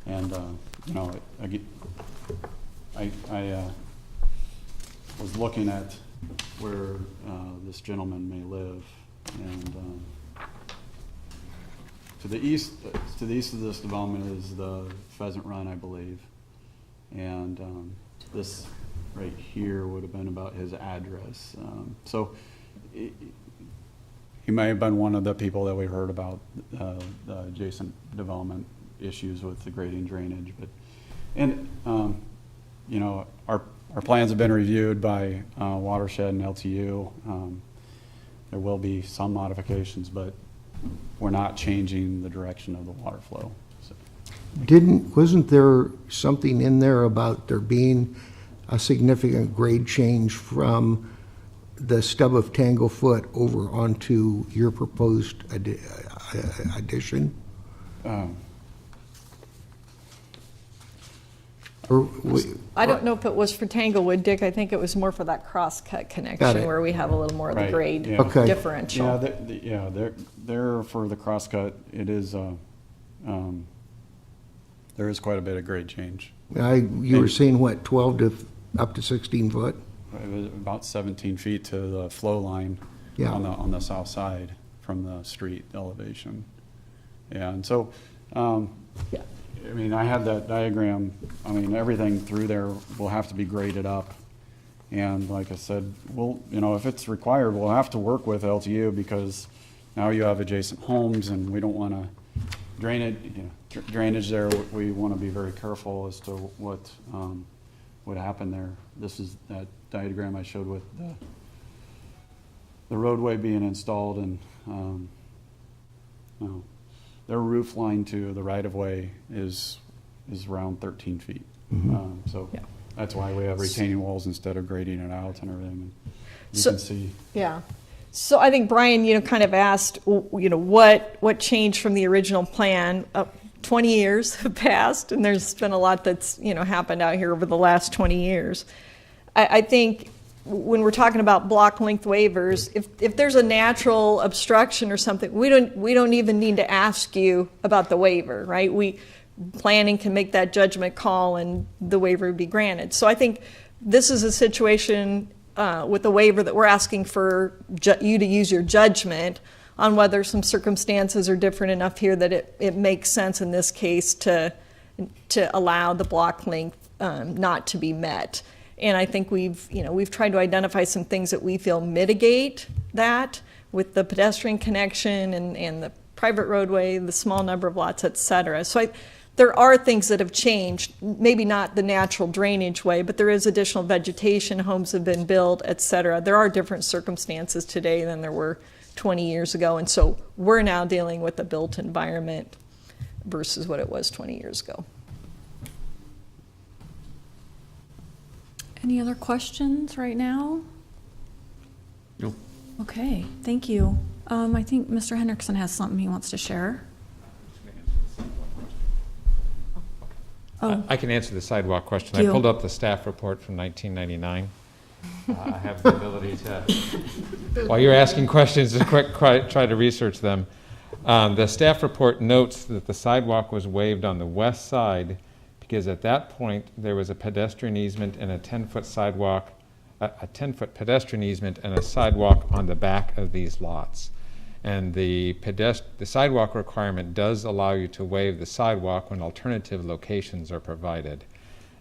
And I was looking at where this gentleman may live, and to the east of this development is the Pheasant Run, I believe, and this right here would have been about his address. So he may have been one of the people that we heard about the adjacent development issues with the grading drainage. Our plans have been reviewed by Watershed and LTU. There will be some modifications, but we're not changing the direction of the water flow. So. Wasn't there something in there about there being a significant grade change from the stub of Tanglefoot over onto your proposed addition? I don't know if it was for Tanglewood, Dick. I think it was more for that cross-cut connection where we have a little more of the grade differential. There for the cross-cut, it is, there is quite a bit of grade change. You were saying, what, 12 to up to 16 foot? It was about 17 feet to the flow line on the south side from the street elevation. Yeah, and so, I mean, I had that diagram. I mean, everything through there will have to be graded up. And like I said, if it's required, we'll have to work with LTU because now you have adjacent homes and we don't want to drainage there. We want to be very careful as to what would happen there. This is that diagram I showed with the roadway being installed, and their roof line to the right-of-way is around 13 feet. That's why we have retaining walls instead of grading it out and everything. You can see. Yeah. So I think Brian, kind of asked, what changed from the original plan? 20 years have passed, and there's been a lot that's, happened out here over the last 20 years. I think when we're talking about block length waivers, if there's a natural obstruction or something, we don't even need to ask you about the waiver, right? Planning can make that judgment call and the waiver would be granted. So I think this is a situation with the waiver that we're asking for you to use your judgment on whether some circumstances are different enough here that it makes sense in this case to allow the block length not to be met. And I think we've tried to identify some things that we feel mitigate that with the pedestrian connection and the private roadway, the small number of lots, et cetera. So there are things that have changed, maybe not the natural drainage way, but there is additional vegetation, homes have been built, et cetera. There are different circumstances today than there were 20 years ago. And so we're now dealing with the built environment versus what it was 20 years ago. Any other questions right now? No. Okay, thank you. I think Mr. Hendrickson has something he wants to share. Oh. I can answer the sidewalk question. Thank you. I pulled up the staff report from 1999. I have the ability to, while you're asking questions, just try to research them. The staff report notes that the sidewalk was waived on the west side because at that point there was a pedestrian easement and a 10-foot sidewalk, a 10-foot pedestrian easement and a sidewalk on the back of these lots. And the sidewalk requirement does allow you to waive the sidewalk when alternative locations are provided.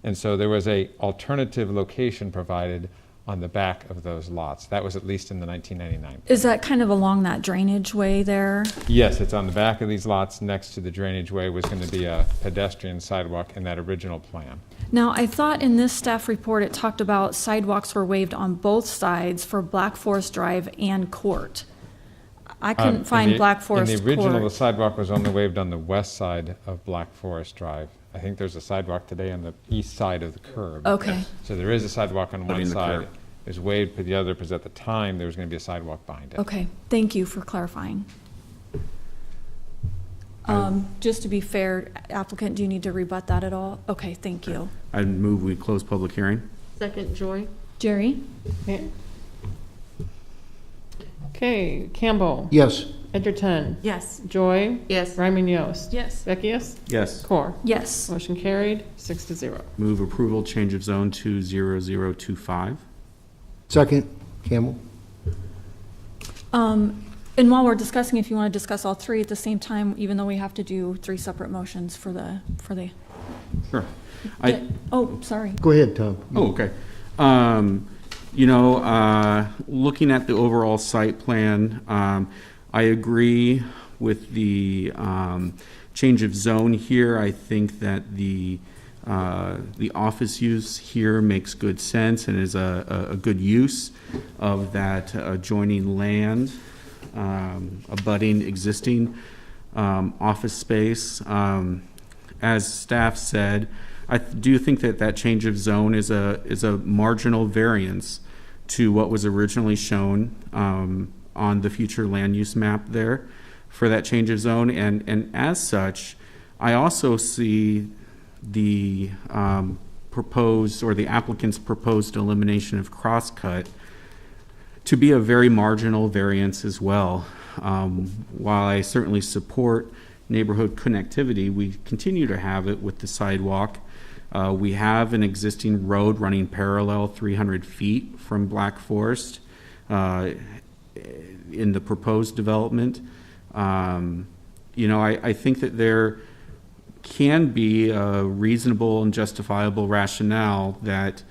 And so there was a alternative location provided on the back of those lots. That was at least in the 1999. Is that kind of along that drainage way there? Yes, it's on the back of these lots. Next to the drainage way was going to be a pedestrian sidewalk in that original plan. Now, I thought in this staff report it talked about sidewalks were waived on both sides for Black Forest Drive and Court. I couldn't find Black Forest In the original, Court. the sidewalk was only waived on the west side of Black Forest Drive. I think there's a sidewalk today on the east side of the curb. Okay. So there is a sidewalk on one side. curb. It was waived for the other because at the time there was going to be a sidewalk behind it. Okay, thank you for clarifying. Just to be fair, applicant, do you need to rebut that at all? Okay, thank you. I'd move we close public hearing. Second, Joy. Jerry? Okay, Campbell. Yes. Edgerton. Yes. Joy. Yes. Ryman Yost. Yes. Beckius. Yes. Core. Yes. Motion carried, 6-0. Move approval, change of zone to 0025. Second, Campbell. And while we're discussing, if you want to discuss all three at the same time, even though we have to do three separate motions for the. Sure. Oh, sorry. Go ahead, Tom. Oh, okay. Looking at the overall site plan, I agree with the change of zone here. I think that the office use here makes good sense and is a good use of that adjoining land, abutting existing office space. As staff said, I do think that that change of zone is a marginal variance to what was originally shown on the future land use map there for that change of zone. And as such, I also see the proposed, or the applicant's proposed elimination of crosscut to be a very marginal variance as well. While I certainly support neighborhood connectivity, we continue to have it with the sidewalk. We have an existing road running parallel 300 feet from Black Forest in the proposed development. I think that there can be a reasonable and justifiable rationale that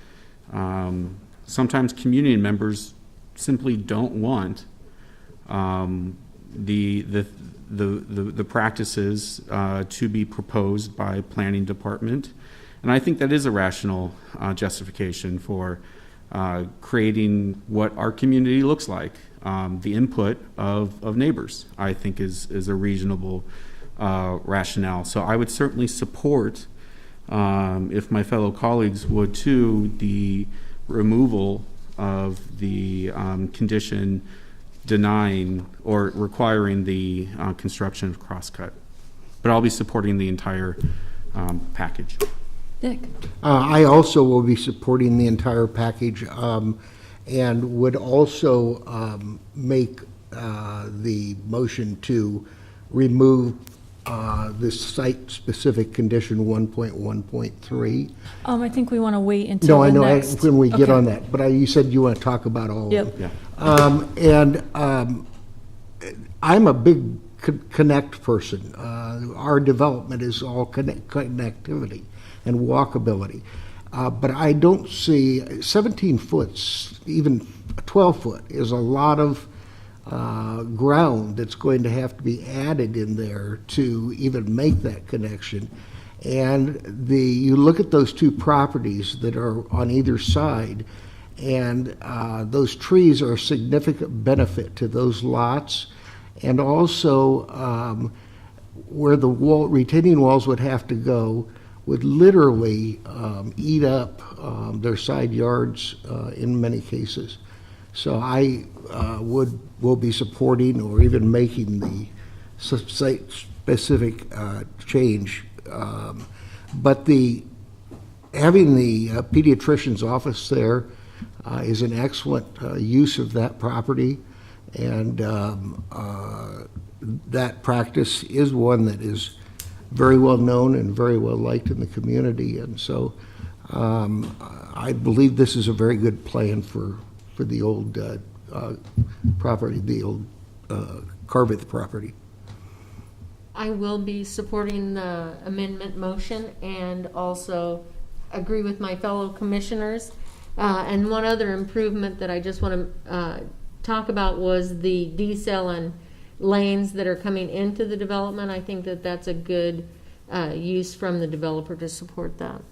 sometimes community members simply don't want the practices to be proposed by planning department. And I think that is a rational justification for creating what our community looks like. The input of neighbors, I think, is a reasonable rationale. So I would certainly support, if my fellow colleagues would too, the removal of the condition denying or requiring the construction of crosscut. But I'll be supporting the entire package. Dick? I also will be supporting the entire package, and would also make the motion to remove this site-specific condition 1.1.3. I think we want to wait until No, I the know, next. when we get Okay. on that, but you said you want to talk about all of them. Yep. Yeah. I'm a big connect person. Our development is all connectivity and walkability. But I don't see 17 foot, even 12 foot is a lot of ground that's going to have to be added in there to even make that connection. And you look at those two properties that are on either side, and those trees are a significant benefit to those lots. And also where the retaining walls would have to go would literally eat up their side yards in many cases. So I will be supporting or even making the site-specific change. But having the pediatrician's office there is an excellent use of that property, and that practice is one that is very well known and very well liked in the community. And so I believe this is a very good plan for the old property, the old Carveth property. I will be supporting the amendment motion and also agree with my fellow commissioners. And one other improvement that I just want to talk about was the decel and lanes that are coming into the development. I think that that's a good use from the developer to support that.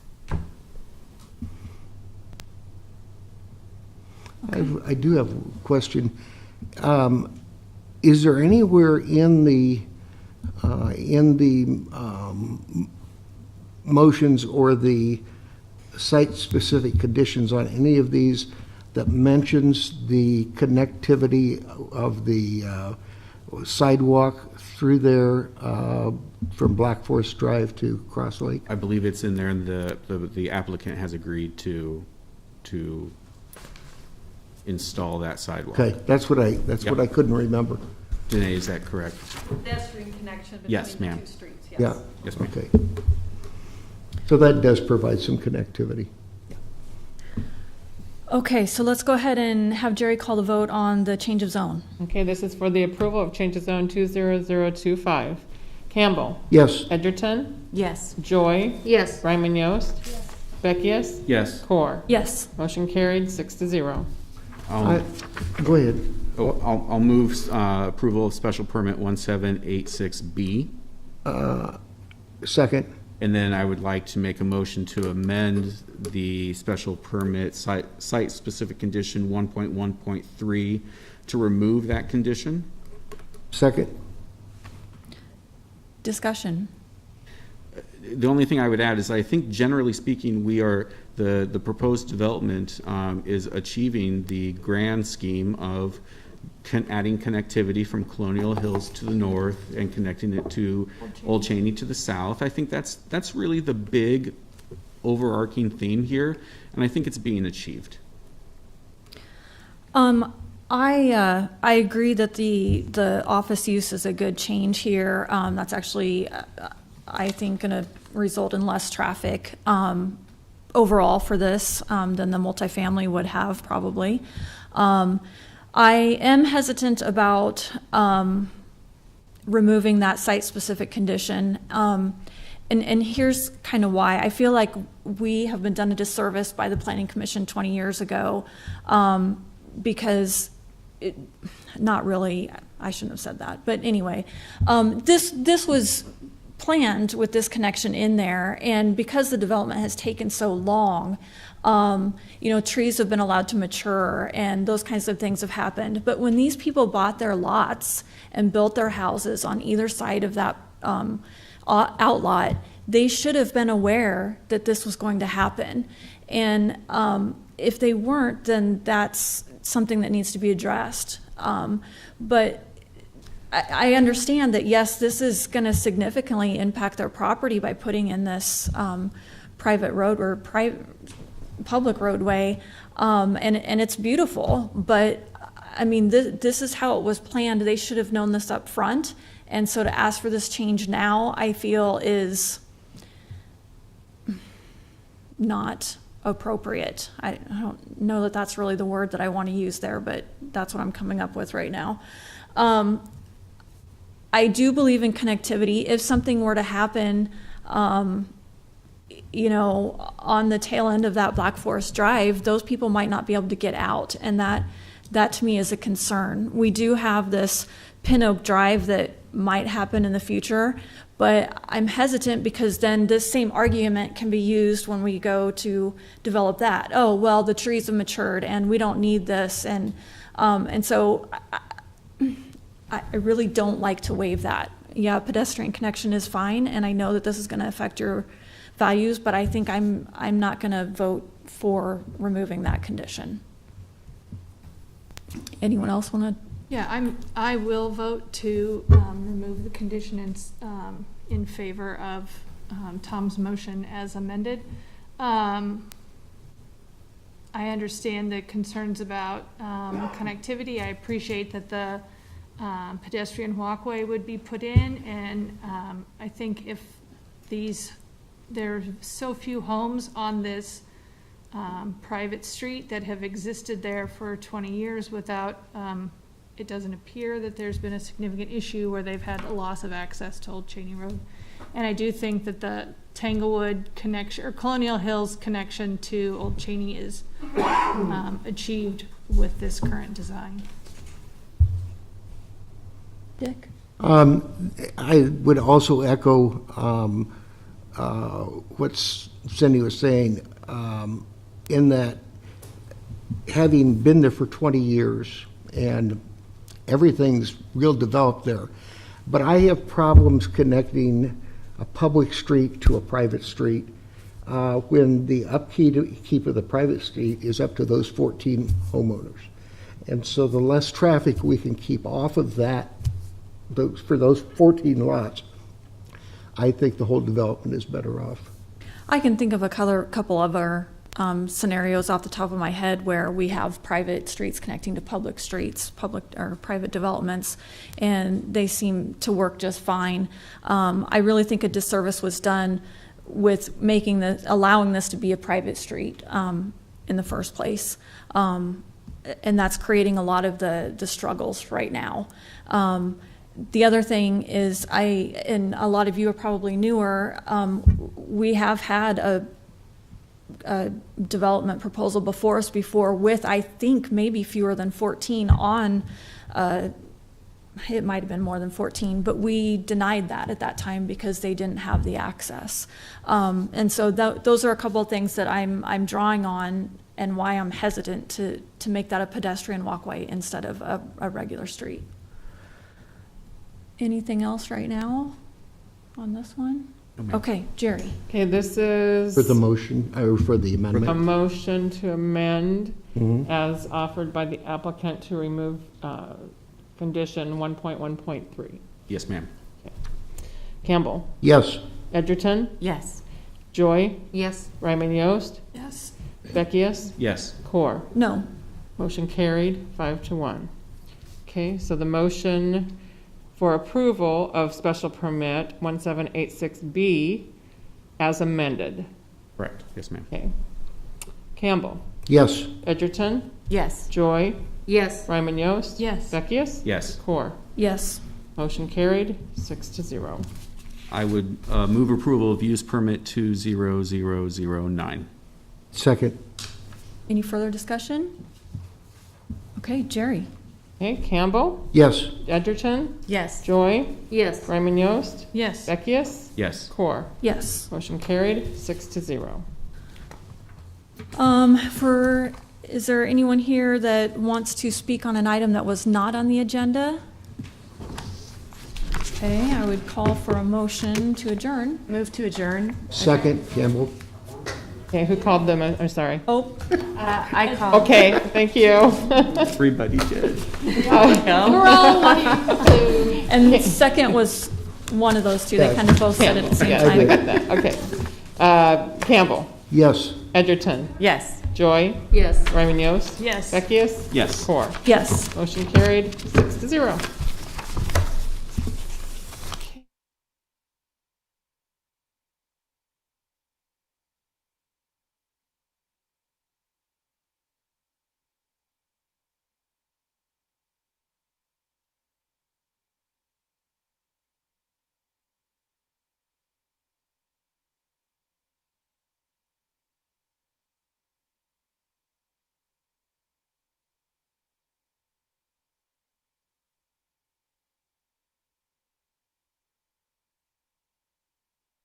I do have a question. Is there anywhere in the motions or the site-specific conditions on any of these that mentions the connectivity of the sidewalk through there from Black Forest Drive to Cross Lake? I believe it's in there, and the applicant has agreed to install that sidewalk. Okay, that's what I couldn't remember. Danae, is that correct? Pedestrian connection Yes, between the ma'am. two streets, yes. Yeah. Yes, ma'am. Okay. So that does provide some connectivity. Okay, so let's go ahead and have Jerry call the vote on the change of zone. Okay, this is for the approval of change of zone 20025. Campbell. Yes. Edgerton. Yes. Joy. Yes. Ryman Yost. Beckius. Yes. Core. Yes. Motion carried 6-0. Go ahead. I'll move approval of special permit 1786B. Second. And then I would like to make a motion to amend the special permit site-specific condition 1.1.3 to remove that condition. Second. Discussion. The only thing I would add is I think generally speaking, the proposed development is achieving the grand scheme of adding connectivity from Colonial Hills to the north and connecting it to Old Cheney to the south. I think that's really the big overarching theme here, and I think it's being achieved. I agree that the office use is a good change here. That's actually, I think, going to result in less traffic overall for this than the multifamily would have probably. I am hesitant about removing that site-specific condition. And here's kind of why. I feel like we have been done a disservice by the Planning Commission 20 years ago because not really, I shouldn't have said that. But anyway, this was planned with this connection in there. And because the development has taken so long, trees have been allowed to mature and those kinds of things have happened. But when these people bought their lots and built their houses on either side of that outlot, they should have been aware that this was going to happen. And if they weren't, then that's something that needs to be addressed. But I understand that, yes, this is going to significantly impact their property by putting in this private road or public roadway, and it's beautiful, but I mean, this is how it was planned. They should have known this up front, and so to ask for this change now, I feel is not appropriate. I don't know that that's really the word that I want to use there, but that's what I'm coming up with right now. I do believe in connectivity. If something were to happen, on the tail end of that Black Forest Drive, those people might not be able to get out, and that to me is a concern. We do have this Pin Oak Drive that might happen in the future, but I'm hesitant because then this same argument can be used when we go to develop that. Oh, well, the trees have matured and we don't need this, and so I really don't like to waive that. Yeah, pedestrian connection is fine, and I know that this is going to affect your values, but I think I'm not going to vote for removing that condition. Anyone else want to? Yeah, I will vote to remove the condition in favor of Tom's motion as amended. I understand the concerns about connectivity. I appreciate that the pedestrian walkway would be put in, and I think if there are so few homes on this private street that have existed there for 20 years without, it doesn't appear that there's been a significant issue where they've had a loss of access to Old Cheney Road. And I do think that the Tanglewood connection, or Colonial Hills connection to Old Cheney is achieved with this current design. Dick? I would also echo what Cindy was saying, in that having been there for 20 years and everything's real developed there, but I have problems connecting a public street to a private street when the upkeep of the private street is up to those 14 homeowners. And so the less traffic we can keep off of that, for those 14 lots, I think the whole development is better off. I can think of a couple other scenarios off the top of my head where we have private streets connecting to public streets, public or private developments, and they seem to work just fine. I really think a disservice was done with allowing this to be a private street in the first place. And that's creating a lot of the struggles right now. The other thing is, and a lot of you are probably newer, we have had a development proposal before us before with, I think, maybe fewer than 14 on, it might have been more than 14, but we denied that at that time because they didn't have the access. And so those are a couple of things that I'm drawing on and why I'm hesitant to make that a pedestrian walkway instead of a regular street. Anything else right now on this one? Okay, Jerry. Okay, this is For the motion, or for the a amendment? motion to amend Mhm. as offered by the applicant to remove condition 1.1.3. Yes, ma'am. Campbell, Yes. Edgerton, Yes. Joy, Yes. Ryman Yost, Yes. Beckius, Yes. Core. No. Motion carried 5-1. Okay, so the motion for approval of special permit 1786B as amended. Correct. Yes, ma'am. Okay. Campbell, Yes. Edgerton, Yes. Joy, Yes. Ryman Yost. Yes. Beckius. Yes. Core. Yes. Motion carried 6-0. I would move approval of use permit 20009. Second. Any further discussion? Okay, Jerry. Okay, Campbell, Yes. Edgerton, Yes. Joy, Yes. Ryman Yost, Yes. Beckius, Yes. Core. Yes. Motion carried 6-0. Is there anyone here that wants to speak on an item that was not on the agenda? Okay, I would call for a motion to adjourn. Move to adjourn. Second, Campbell. Okay, who called them? I'm sorry. Oh, I call. Okay, thank you. Everybody did. and second was one of those two. They kind of both said it at the same Yeah, time. I got that. Okay. Campbell, Yes. Edgerton, Yes. Joy, Yes. Ryman Yost. Yes. Beckius. Yes. Core. Yes. Motion carried 6-0.